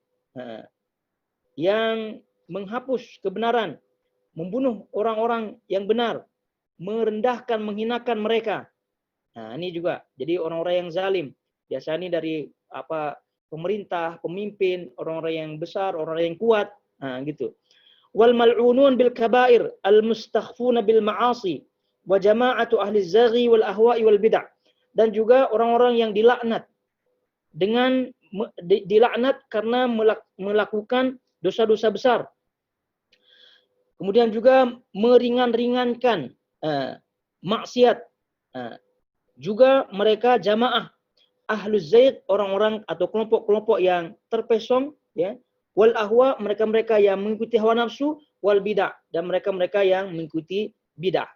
A: yang menghapus kebenaran, membunuh orang-orang yang benar, merendahkan, menghinakan mereka. Nah, ini juga. Jadi orang-orang yang zalim, biasanya ini dari pemerintah, pemimpin, orang-orang yang besar, orang-orang yang kuat, gitu. Wal mal'unun bil kabair al-mustakhfuna bil ma'asi wa jama'atu ahli zaghi wal ahwa'i wal bid'ah. Dan juga orang-orang yang dilaknat karena melakukan dosa-dosa besar. Kemudian juga meringan-ringankan maksiat. Juga mereka jamaah ahluz zaid, orang-orang atau kelompok-kelompok yang terpesong ya, wal ahwa, mereka-mereka yang mengikuti hawa nafsu, wal bid'ah, dan mereka-mereka yang mengikuti bid'ah.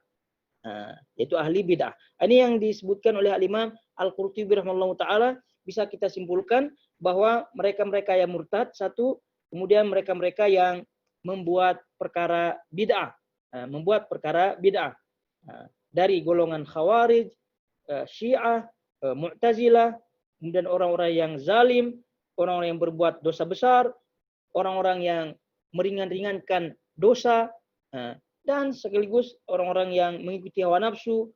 A: Yaitu ahli bid'ah. Ini yang disebutkan oleh Al-Imam Al-Qurtubi rahimahullah taala, bisa kita simpulkan bahwa mereka-mereka yang murtad satu, kemudian mereka-mereka yang membuat perkara bid'ah, dari golongan Khawarij, Syiah, Mu'tazilah, kemudian orang-orang yang zalim, orang-orang yang berbuat dosa besar, orang-orang yang meringan-ringankan dosa, dan sekaligus orang-orang yang mengikuti hawa nafsu,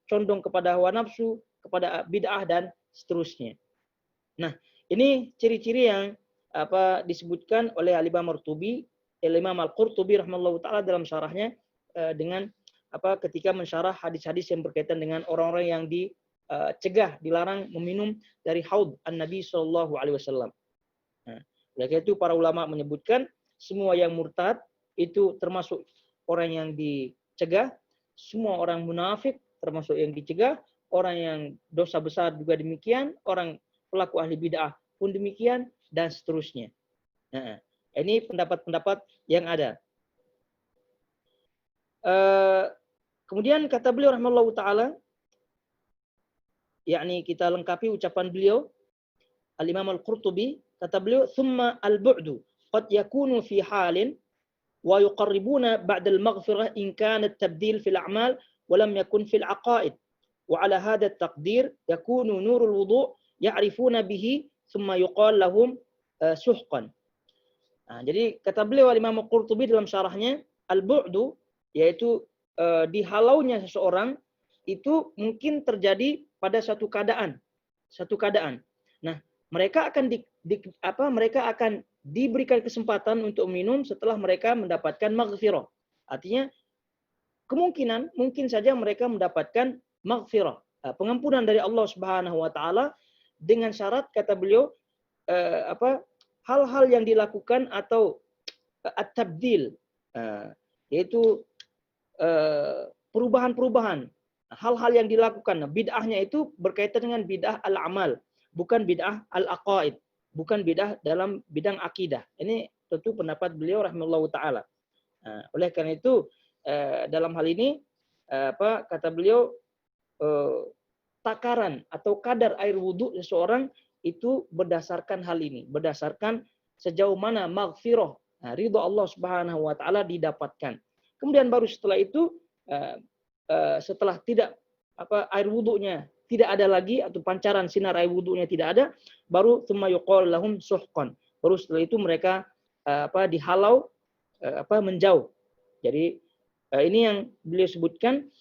A: condong kepada hawa nafsu, kepada bid'ah dan seterusnya. Nah, ini ciri-ciri yang disebutkan oleh Al-Imam Al-Qurtubi rahimahullahu taala dalam syarahnya, dengan ketika mensyarah hadis-hadis yang berkaitan dengan orang-orang yang dicegah, dilarang meminum dari haud an-Nabi sallallahu alaihi wasallam. Oleh karena itu para ulama menyebutkan semua yang murtad itu termasuk orang yang dicegah, semua orang munafik termasuk yang dicegah, orang yang dosa besar juga demikian, orang pelaku ahli bid'ah pun demikian, dan seterusnya. Ini pendapat-pendapat yang ada. Kemudian kata beliau rahimahullahu taala, yakni kita lengkapi ucapan beliau Al-Imam Al-Qurtubi, kata beliau, "Tsumma al-bu'du qad yakunu fi halin wa yuqarribuna ba'da al-maghfirah in kana at-tabdil fil a'mal wa lam yakun fil aqaid. Wa 'ala hadha at-taqdir yakunu nurul wudu' ya'rifuna bihi thumma yuqal lahum suhqan." Jadi kata beliau Al-Imam Al-Qurtubi dalam syarahnya, al-bu'du yaitu dihalaunya seseorang itu mungkin terjadi pada satu keadaan. Nah, mereka akan mereka akan diberikan kesempatan untuk minum setelah mereka mendapatkan maghfirah. Artinya mungkin saja mereka mendapatkan maghfirah, pengampunan dari Allah Subhanahu wa taala, dengan syarat kata beliau hal-hal yang dilakukan atau at-tabdil, yaitu perubahan-perubahan, hal-hal yang dilakukan. Bid'ahnya itu berkaitan dengan bid'ah al-amal, bukan bid'ah al-aqaid, bukan bid'ah dalam bidang akidah. Ini tentu pendapat beliau rahimahullahu taala. Oleh karena itu dalam hal ini kata beliau, takaran atau kadar air wudhu seseorang itu berdasarkan hal ini, berdasarkan sejauh mana maghfirah, ridha Allah Subhanahu wa taala didapatkan. Kemudian baru setelah itu, setelah tidak air wudhunya tidak ada lagi, atau pancaran sinar air wudhunya tidak ada, baru tsumma yuqal lahum suhqan. Baru setelah itu mereka dihalau, menjauh. Jadi ini yang beliau sebutkan.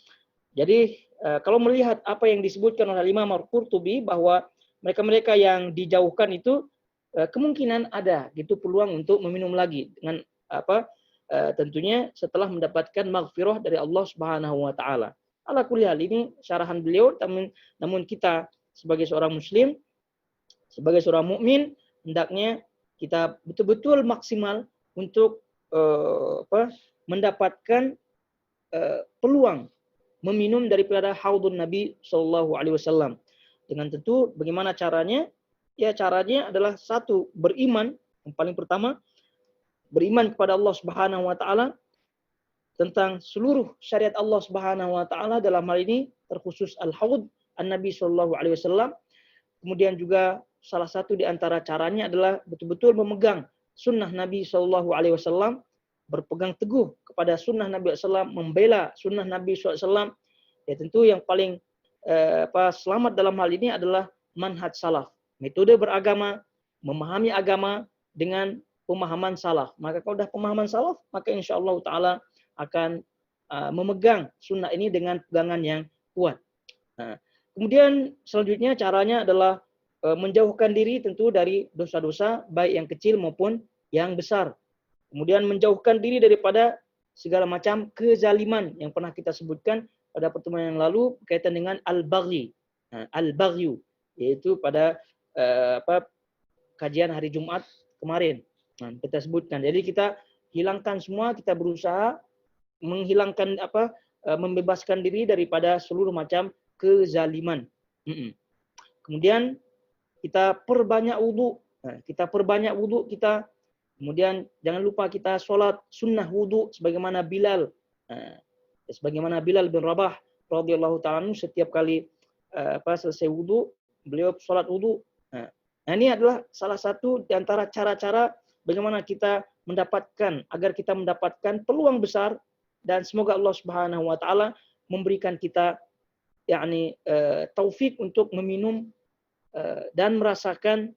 A: Jadi kalau melihat apa yang disebutkan oleh Imam Al-Qurtubi, bahwa mereka-mereka yang dijauhkan itu kemungkinan ada gitu peluang untuk meminum lagi, dengan tentunya setelah mendapatkan maghfirah dari Allah Subhanahu wa taala. Ala kulli hal, ini syarahan beliau, namun kita sebagai seorang muslim, sebagai seorang mukmin, hendaknya kita betul-betul maksimal untuk mendapatkan peluang meminum daripada haudun Nabi sallallahu alaihi wasallam. Dengan tentu bagaimana caranya? Ya, caranya adalah satu, beriman. Yang paling pertama, beriman kepada Allah Subhanahu wa taala tentang seluruh syariat Allah Subhanahu wa taala, dalam hal ini terkhusus al-haud an-Nabi sallallahu alaihi wasallam. Kemudian juga salah satu di antara caranya adalah betul-betul memegang sunnah Nabi sallallahu alaihi wasallam, berpegang teguh kepada sunnah Nabi sallallahu alaihi wasallam, membela sunnah Nabi sallallahu alaihi wasallam. Ya, tentu yang paling selamat dalam hal ini adalah manhaj salaf, metode beragama, memahami agama dengan pemahaman salaf. Maka kalau sudah pemahaman salaf, maka insyaallah taala akan memegang sunnah ini dengan pegangan yang kuat. Kemudian selanjutnya caranya adalah menjauhkan diri tentu dari dosa-dosa, baik yang kecil maupun yang besar. Kemudian menjauhkan diri daripada segala macam kezaliman yang pernah kita sebutkan pada pertemuan yang lalu berkaitan dengan al-baghi, al-baghyu, yaitu pada kajian hari Jumat kemarin. Kita sebutkan. Jadi kita hilangkan semua, kita berusaha menghilangkan membebaskan diri daripada seluruh macam kezaliman. Kemudian kita perbanyak wudu. Kita perbanyak wudhu kita. Kemudian jangan lupa kita sholat sunnah wudhu sebagaimana Bilal. Sebagaimana Bilal bin Rabah radhiyallahu ta'ala setiap kali selesai wudhu, beliau sholat wudhu. Nah, ini adalah salah satu di antara cara-cara bagaimana kita mendapatkan, agar kita mendapatkan peluang besar, dan semoga Allah Subhanahu wa taala memberikan kita taufik untuk meminum dan merasakan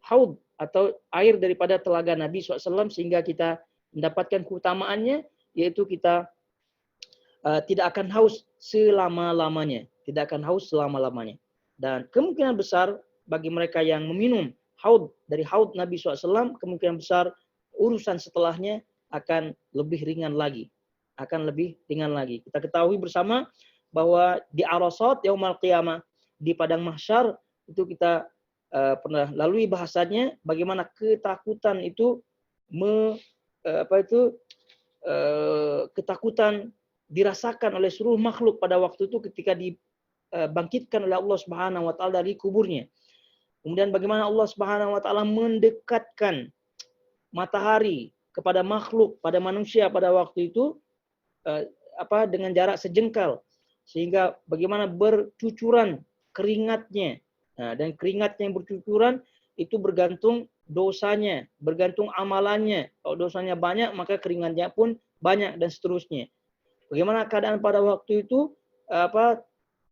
A: haud atau air daripada telaga Nabi SAW, sehingga kita mendapatkan keutamaannya, yaitu kita tidak akan haus selama-lamanya. Tidak akan haus selama-lamanya. Dan kemungkinan besar bagi mereka yang meminum haud dari haud Nabi SAW, kemungkinan besar urusan setelahnya akan lebih ringan lagi. Kita ketahui bersama bahwa di Arasat Yaumul Qiyamah, di padang mahsyar, itu kita pernah lalui bahasanya bagaimana ketakutan itu ketakutan dirasakan oleh seluruh makhluk pada waktu itu ketika dibangkitkan oleh Allah Subhanahu wa taala dari kuburnya. Kemudian bagaimana Allah Subhanahu wa taala mendekatkan matahari kepada makhluk, pada manusia pada waktu itu dengan jarak sejengkal, sehingga bagaimana bercucuran keringatnya. Nah, dan keringatnya yang bercucuran itu bergantung dosanya, bergantung amalannya. Kalau dosanya banyak, maka keringatnya pun banyak, dan seterusnya. Bagaimana keadaan pada waktu itu?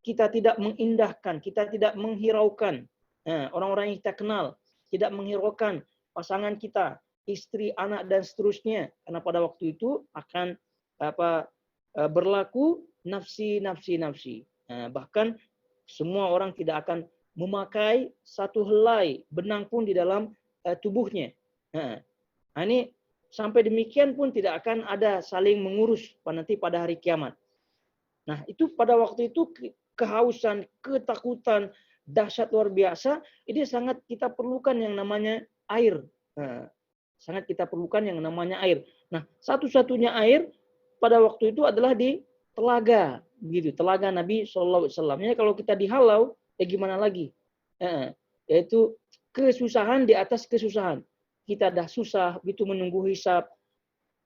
A: Kita tidak mengindahkan, kita tidak menghiraukan orang-orang yang kita kenal, tidak menghiraukan pasangan kita, istri, anak, dan seterusnya. Karena pada waktu itu akan berlaku nafsi. Bahkan semua orang tidak akan memakai satu helai benang pun di dalam tubuhnya. Ini sampai demikian pun tidak akan ada saling mengurus nanti pada hari kiamat. Nah, itu pada waktu itu kehausan, ketakutan, dahsyat luar biasa. Ini sangat kita perlukan yang namanya air. Sangat kita perlukan yang namanya air. Nah, satu-satunya air pada waktu itu adalah di telaga, begitu. Telaga Nabi SAW. Ya, kalau kita dihalau, gimana lagi? Yaitu kesusahan di atas kesusahan. Kita dah susah begitu menunggu hisab,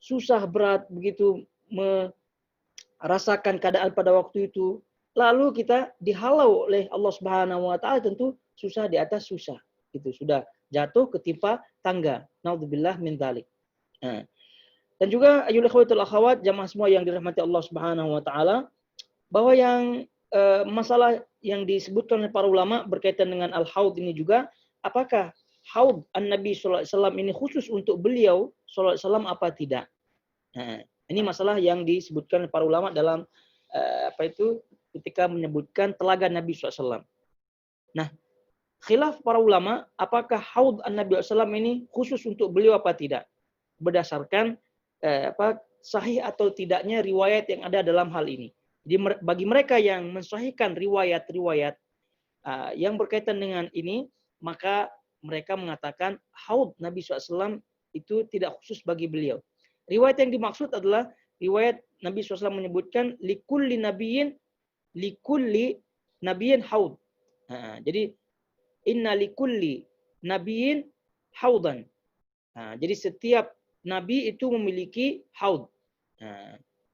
A: susah berat begitu merasakan keadaan pada waktu itu. Lalu kita dihalau oleh Allah Subhanahu wa taala, tentu susah di atas susah. Itu sudah jatuh ketimpa tangga. Naudzubillah min dzalik. Dan juga ayyuhal ikhwatul akhwat, jamaah semua yang dirahmati Allah Subhanahu wa taala, bahwa yang masalah yang disebutkan oleh para ulama berkaitan dengan al-haud ini juga, apakah haud an-Nabi sallallahu alaihi wasallam ini khusus untuk beliau sallallahu alaihi wasallam apa tidak? Ini masalah yang disebutkan oleh para ulama dalam ketika menyebutkan telaga Nabi sallallahu alaihi wasallam. Nah, khilaf para ulama apakah haud an-Nabi sallallahu alaihi wasallam ini khusus untuk beliau apa tidak? Berdasarkan sahih atau tidaknya riwayat yang ada dalam hal ini. Jadi bagi mereka yang mensahihkan riwayat-riwayat yang berkaitan dengan ini, maka mereka mengatakan haud Nabi SAW itu tidak khusus bagi beliau. Riwayat yang dimaksud adalah riwayat Nabi SAW menyebutkan likulli nabiyyin haud. Jadi inna likulli nabiyyin haudan. Jadi setiap nabi itu memiliki haud.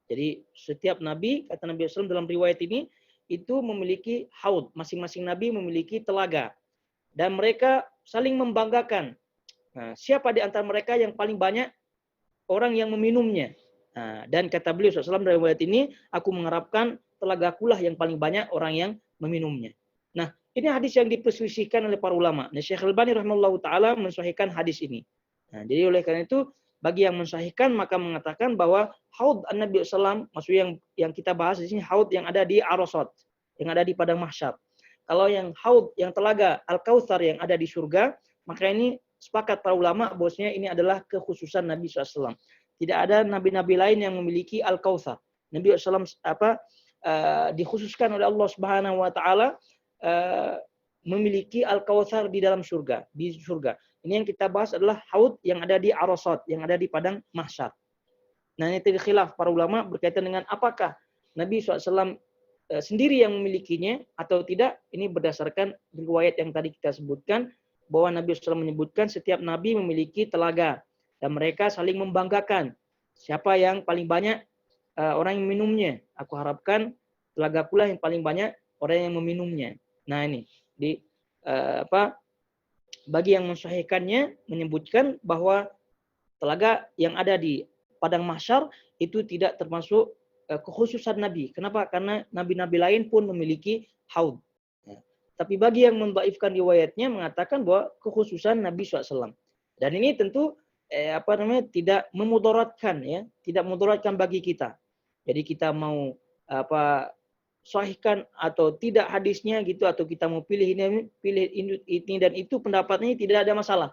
A: Jadi setiap nabi, kata Nabi SAW dalam riwayat ini, itu memiliki haud. Masing-masing nabi memiliki telaga. Dan mereka saling membanggakan. Siapa di antara mereka yang paling banyak orang yang meminumnya. Dan kata beliau SAW dalam riwayat ini, aku mengharapkan telagakulah yang paling banyak orang yang meminumnya. Nah, ini hadis yang diperselisihkan oleh para ulama. Nah, Syekh Al-Albani rahimahullahu ta'ala mensahihkan hadis ini. Jadi oleh karena itu, bagi yang mensahihkan maka mengatakan bahwa haud an-Nabi SAW, maksudnya yang kita bahas di sini haud yang ada di Arasat, yang ada di padang mahsyar. Kalau yang haud, yang telaga Al-Kautsar yang ada di surga, maka ini sepakat para ulama bahwasanya ini adalah kekhususan Nabi SAW. Tidak ada nabi-nabi lain yang memiliki Al-Kautsar. Nabi SAW dikhususkan oleh Allah Subhanahu wa taala memiliki Al-Kautsar di dalam surga, di surga. Ini yang kita bahas adalah haud yang ada di Arasat, yang ada di padang mahsyar. Nah, ini tadi khilaf para ulama berkaitan dengan apakah Nabi SAW sendiri yang memilikinya atau tidak. Ini berdasarkan riwayat yang tadi kita sebutkan, bahwa Nabi SAW menyebutkan setiap Nabi memiliki telaga dan mereka saling membanggakan siapa yang paling banyak orang yang meminumnya. Aku harapkan telaga pula yang paling banyak orang yang meminumnya. Nah ini di bagi yang mensahihkannya menyebutkan bahwa telaga yang ada di padang mahsyar itu tidak termasuk kekhususan Nabi. Kenapa? Karena nabi-nabi lain pun memiliki haud. Ya. Tapi bagi yang mendhaifkan riwayatnya mengatakan bahwa kekhususan Nabi SAW. Dan ini tentu tidak memudaratkan, ya, tidak memudaratkan bagi kita. Jadi kita mau sahihkan atau tidak hadisnya gitu, atau kita mau pilih ini dan itu pendapatnya tidak ada masalah.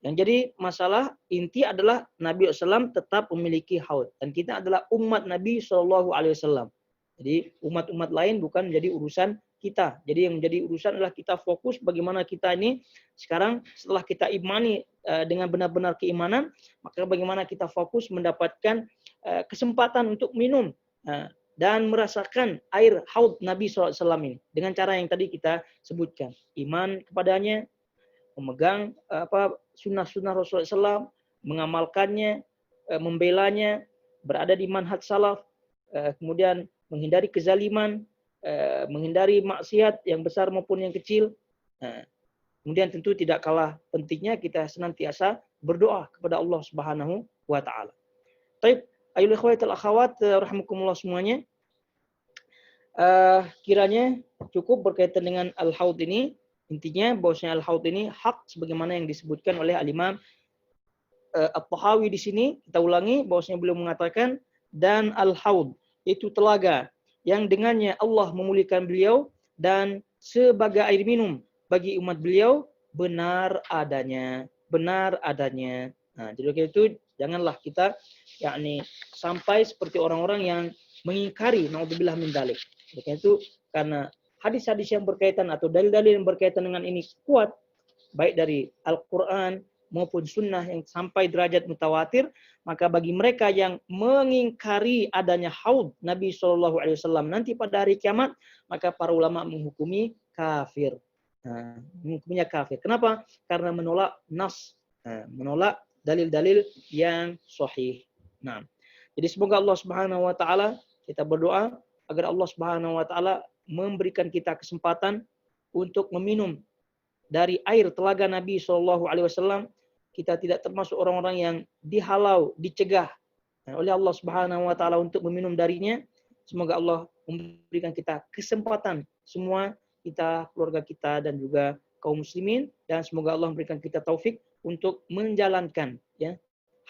A: Yang jadi masalah inti adalah Nabi SAW tetap memiliki haud dan kita adalah umat Nabi SAW. Jadi umat-umat lain bukan menjadi urusan kita. Jadi yang menjadi urusan adalah kita fokus bagaimana kita ini sekarang setelah kita imani dengan benar-benar keimanan, maka bagaimana kita fokus mendapatkan kesempatan untuk minum dan merasakan air haud Nabi SAW ini dengan cara yang tadi kita sebutkan, iman kepadanya, memegang sunnah-sunnah Rasulullah SAW, mengamalkannya, membelanya, berada di manhaj salaf, kemudian menghindari kezaliman, menghindari maksiat yang besar maupun yang kecil. Kemudian tentu tidak kalah pentingnya kita senantiasa berdoa kepada Allah Subhanahu wa taala. Baik, ayyuhal ikhwatul akhwat rahimakumullah semuanya. Kiranya cukup berkaitan dengan al-haud ini. Intinya bahwasanya al-haud ini hak sebagaimana yang disebutkan oleh al-Imam At-Tahawi di sini. Kita ulangi bahwasanya beliau mengatakan dan al-haud itu telaga yang dengannya Allah memulihkan beliau dan sebagai air minum bagi umat beliau benar adanya. Nah, jadi itu janganlah kita sampai seperti orang-orang yang mengingkari naudzubillah min dzalik. Itu karena hadis-hadis yang berkaitan atau dalil-dalil yang berkaitan dengan ini kuat, baik dari Al-Quran maupun sunnah yang sampai derajat mutawatir, maka bagi mereka yang mengingkari adanya haud Nabi SAW nanti pada hari kiamat, maka para ulama menghukumi kafir. Menghukumnya kafir. Kenapa? Karena menolak nas, menolak dalil-dalil yang sahih. Nah, jadi semoga Allah Subhanahu wa taala, kita berdoa agar Allah Subhanahu wa taala memberikan kita kesempatan untuk meminum dari air telaga Nabi SAW. Kita tidak termasuk orang-orang yang dihalau, dicegah oleh Allah Subhanahu wa taala untuk meminum darinya. Semoga Allah memberikan kita kesempatan semua, kita, keluarga kita dan juga kaum muslimin, dan semoga Allah memberikan kita taufik untuk menjalankan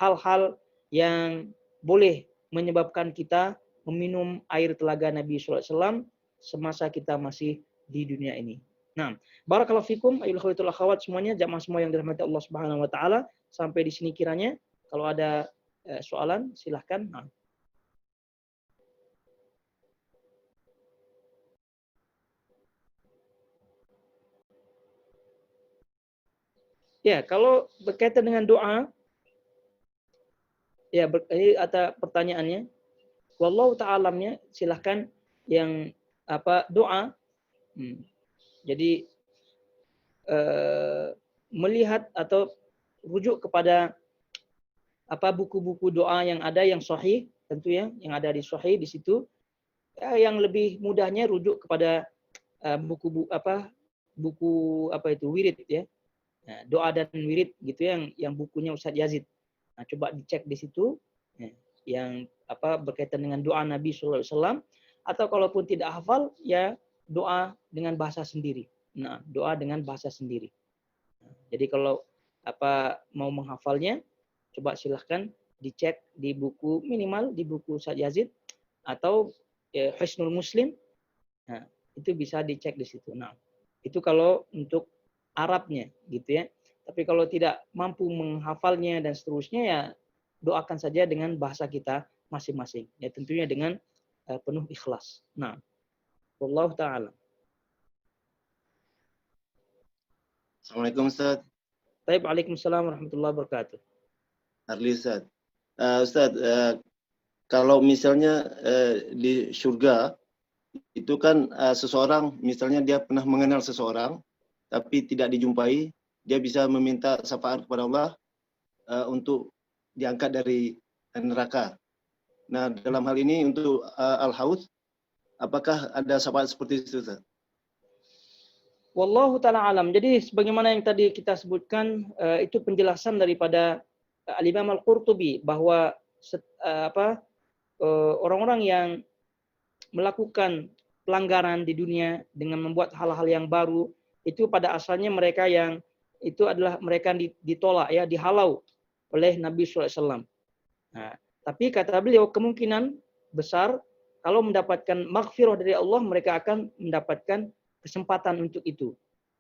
A: hal-hal yang boleh menyebabkan kita meminum air telaga Nabi SAW semasa kita masih di dunia ini. Nah, barakallahu fikum ayyuhal ikhwatul akhwat semuanya, jamaah semua yang dirahmati Allah Subhanahu wa taala. Sampai di sini kiranya. Kalau ada soalan silahkan. Nah. Ya, kalau berkaitan dengan doa, ya ini ada pertanyaannya. Wallahu ta'alamnya, silahkan yang doa. Jadi melihat atau rujuk kepada buku-buku doa yang ada yang sahih, tentu ya, yang ada di sahih di situ. Yang lebih mudahnya rujuk kepada buku wirid ya. Nah, doa dan wirid gitu yang bukunya Ustadz Yazid. Nah, coba dicek di situ yang berkaitan dengan doa Nabi SAW, atau kalaupun tidak hafal ya doa dengan bahasa sendiri. Nah, doa dengan bahasa sendiri. Nah, jadi kalau mau menghafalnya, coba silahkan dicek di buku, minimal di buku Ustadz Yazid atau Hisnul Muslim. Nah, itu bisa dicek di situ. Nah, itu kalau untuk Arabnya gitu ya. Tapi kalau tidak mampu menghafalnya dan seterusnya, ya doakan saja dengan bahasa kita masing-masing. Ya tentunya dengan penuh ikhlas. Nah, wallahu ta'ala.
B: Assalamualaikum Ustaz.
A: Baik, waalaikumsalam warahmatullahi wabarakatuh.
B: Arli Ustaz. Ustaz, kalau misalnya di surga itu kan seseorang, misalnya dia pernah mengenal seseorang tapi tidak dijumpai dia bisa meminta syafaat kepada Allah untuk diangkat dari neraka. Nah, dalam hal ini untuk Al-Haud, apakah ada syafaat seperti itu, Ustaz?
A: Wallahu ta'ala alam. Jadi sebagaimana yang tadi kita sebutkan, itu penjelasan daripada Al-Imam Al-Qurtubi bahwa orang-orang yang melakukan pelanggaran di dunia dengan membuat hal-hal yang baru, itu pada asalnya mereka yang itu adalah mereka ditolak ya, dihalau oleh Nabi SAW. Nah, tapi kata beliau kemungkinan besar kalau mendapatkan maghfirah dari Allah, mereka akan mendapatkan kesempatan untuk itu.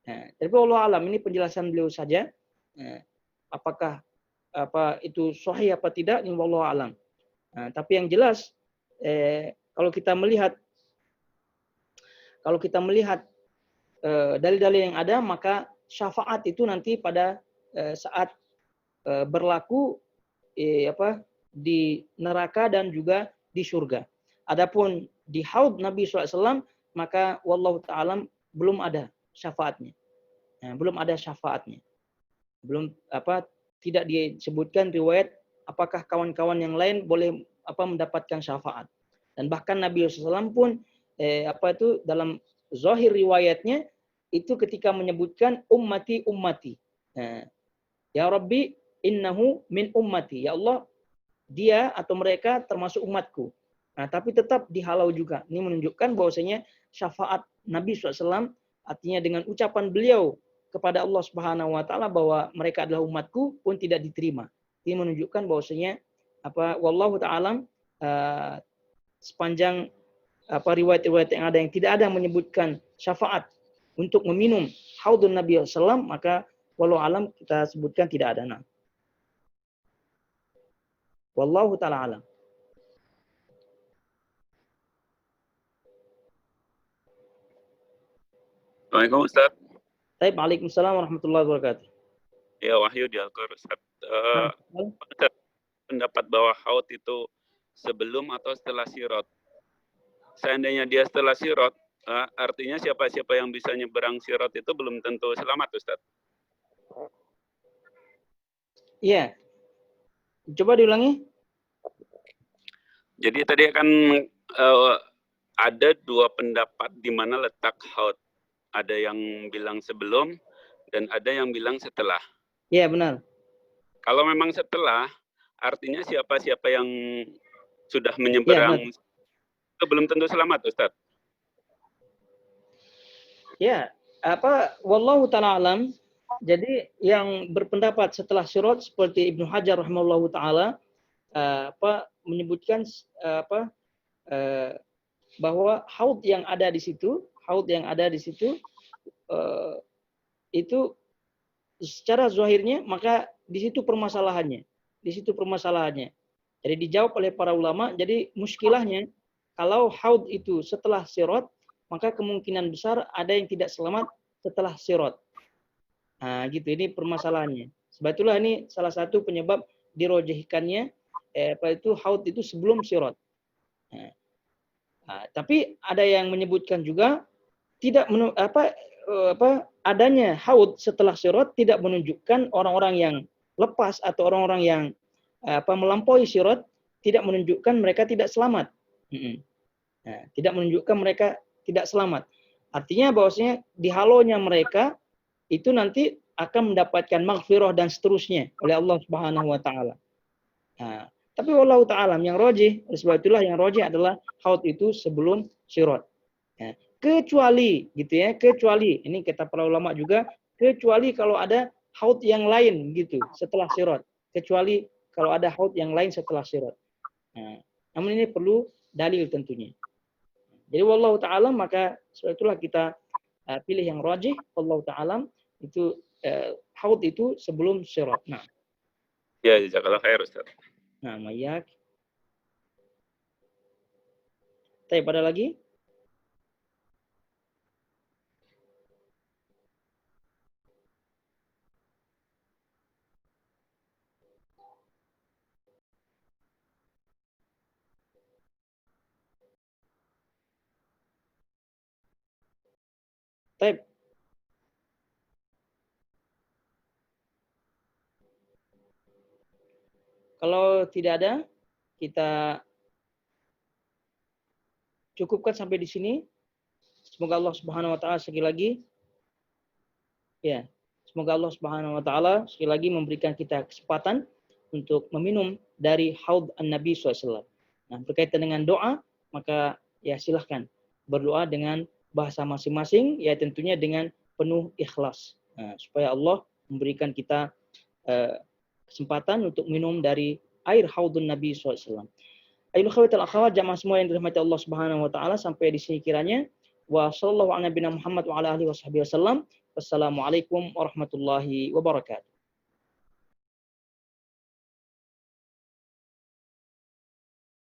A: Nah, tapi Allah alam, ini penjelasan beliau saja. Nah, apakah itu sahih apa tidak, ini wallahu alam. Nah, tapi yang jelas kalau kita melihat dalil-dalil yang ada, maka syafaat itu nanti pada saat berlaku di neraka dan juga di surga. Adapun di haud Nabi SAW, maka wallahu ta'ala belum ada syafaatnya. Nah, belum ada syafaatnya. Belum tidak disebutkan riwayat apakah kawan-kawan yang lain boleh mendapatkan syafaat. Dan bahkan Nabi SAW pun dalam zahir riwayatnya itu ketika menyebutkan ummati ummati. Nah, ya Rabbi innahu min ummati. Ya Allah, dia atau mereka termasuk umatku. Nah, tapi tetap dihalau juga. Ini menunjukkan bahwasanya syafaat Nabi SAW, artinya dengan ucapan beliau kepada Allah Subhanahu wa taala bahwa mereka adalah umatku pun tidak diterima. Ini menunjukkan bahwasanya wallahu ta'ala sepanjang riwayat-riwayat yang ada yang tidak ada menyebutkan syafaat untuk meminum haudun Nabi SAW, maka wallahu alam kita sebutkan tidak ada. Nah. Wallahu ta'ala alam.
C: Assalamualaikum Ustaz.
A: Baik, waalaikumsalam warahmatullahi wabarakatuh.
C: Ya, Wahyu di Al-Qur Ustaz. Pendapat bahwa haud itu sebelum atau setelah sirat. Seandainya dia setelah sirat, artinya siapa-siapa yang bisa nyeberang sirat itu belum tentu selamat, Ustaz.
A: Iya. Coba diulangi.
C: Jadi tadi kan ada dua pendapat di mana letak haud. Ada yang bilang sebelum dan ada yang bilang setelah.
A: Iya, benar.
C: Kalau memang setelah, artinya siapa-siapa yang sudah menyeberang itu belum tentu selamat, Ustaz.
A: Ya, wallahu ta'ala alam. Jadi yang berpendapat setelah sirat seperti Ibnu Hajar rahimahullahu taala menyebutkan bahwa haud yang ada di situ itu secara zahirnya maka di situ permasalahannya. Jadi dijawab oleh para ulama, jadi muskilahnya kalau haud itu setelah sirat, maka kemungkinan besar ada yang tidak selamat setelah sirat. Nah, gitu, ini permasalahannya. Sebetulnya ini salah satu penyebab dirojihkannya haud itu sebelum sirat. Tapi ada yang menyebutkan juga tidak adanya haud setelah sirat tidak menunjukkan orang-orang yang lepas atau orang-orang yang melampaui sirat, tidak menunjukkan mereka tidak selamat. Tidak menunjukkan mereka tidak selamat. Artinya bahwasanya dihalonya mereka itu nanti akan mendapatkan maghfirah dan seterusnya oleh Allah Subhanahu wa taala. Tapi wallahu ta'ala yang rajih, sebab itulah yang rajih adalah haud itu sebelum sirat. Kecuali ini kata para ulama juga, kecuali kalau ada haud yang lain gitu setelah sirat. Kecuali kalau ada haud yang lain setelah sirat. Namun ini perlu dalil tentunya. Jadi wallahu ta'ala, maka sebab itulah kita pilih yang rajih, wallahu ta'ala, itu haud itu sebelum sirat. Nah.
C: Ya, jazakallahu khair Ustaz.
A: Nah, mayak. Tapi pada lagi? Baik. Kalau tidak ada, kita cukupkan sampai di sini. Semoga Allah Subhanahu wa taala sekali lagi semoga Allah Subhanahu wa taala sekali lagi memberikan kita kesempatan untuk meminum dari haud an-Nabi SAW. Nah, berkaitan dengan doa, maka ya silahkan berdoa dengan bahasa masing-masing, ya tentunya dengan penuh ikhlas. Nah, supaya Allah memberikan kita kesempatan untuk minum dari air haudun Nabi SAW. Ayo khawatul akhwat, jamaah semua yang dirahmati Allah Subhanahu wa taala, sampai di sini kiranya. Wa sallallahu ala nabiyina Muhammad wa ala alihi wasallam. Wassalamualaikum warahmatullahi wabarakatuh.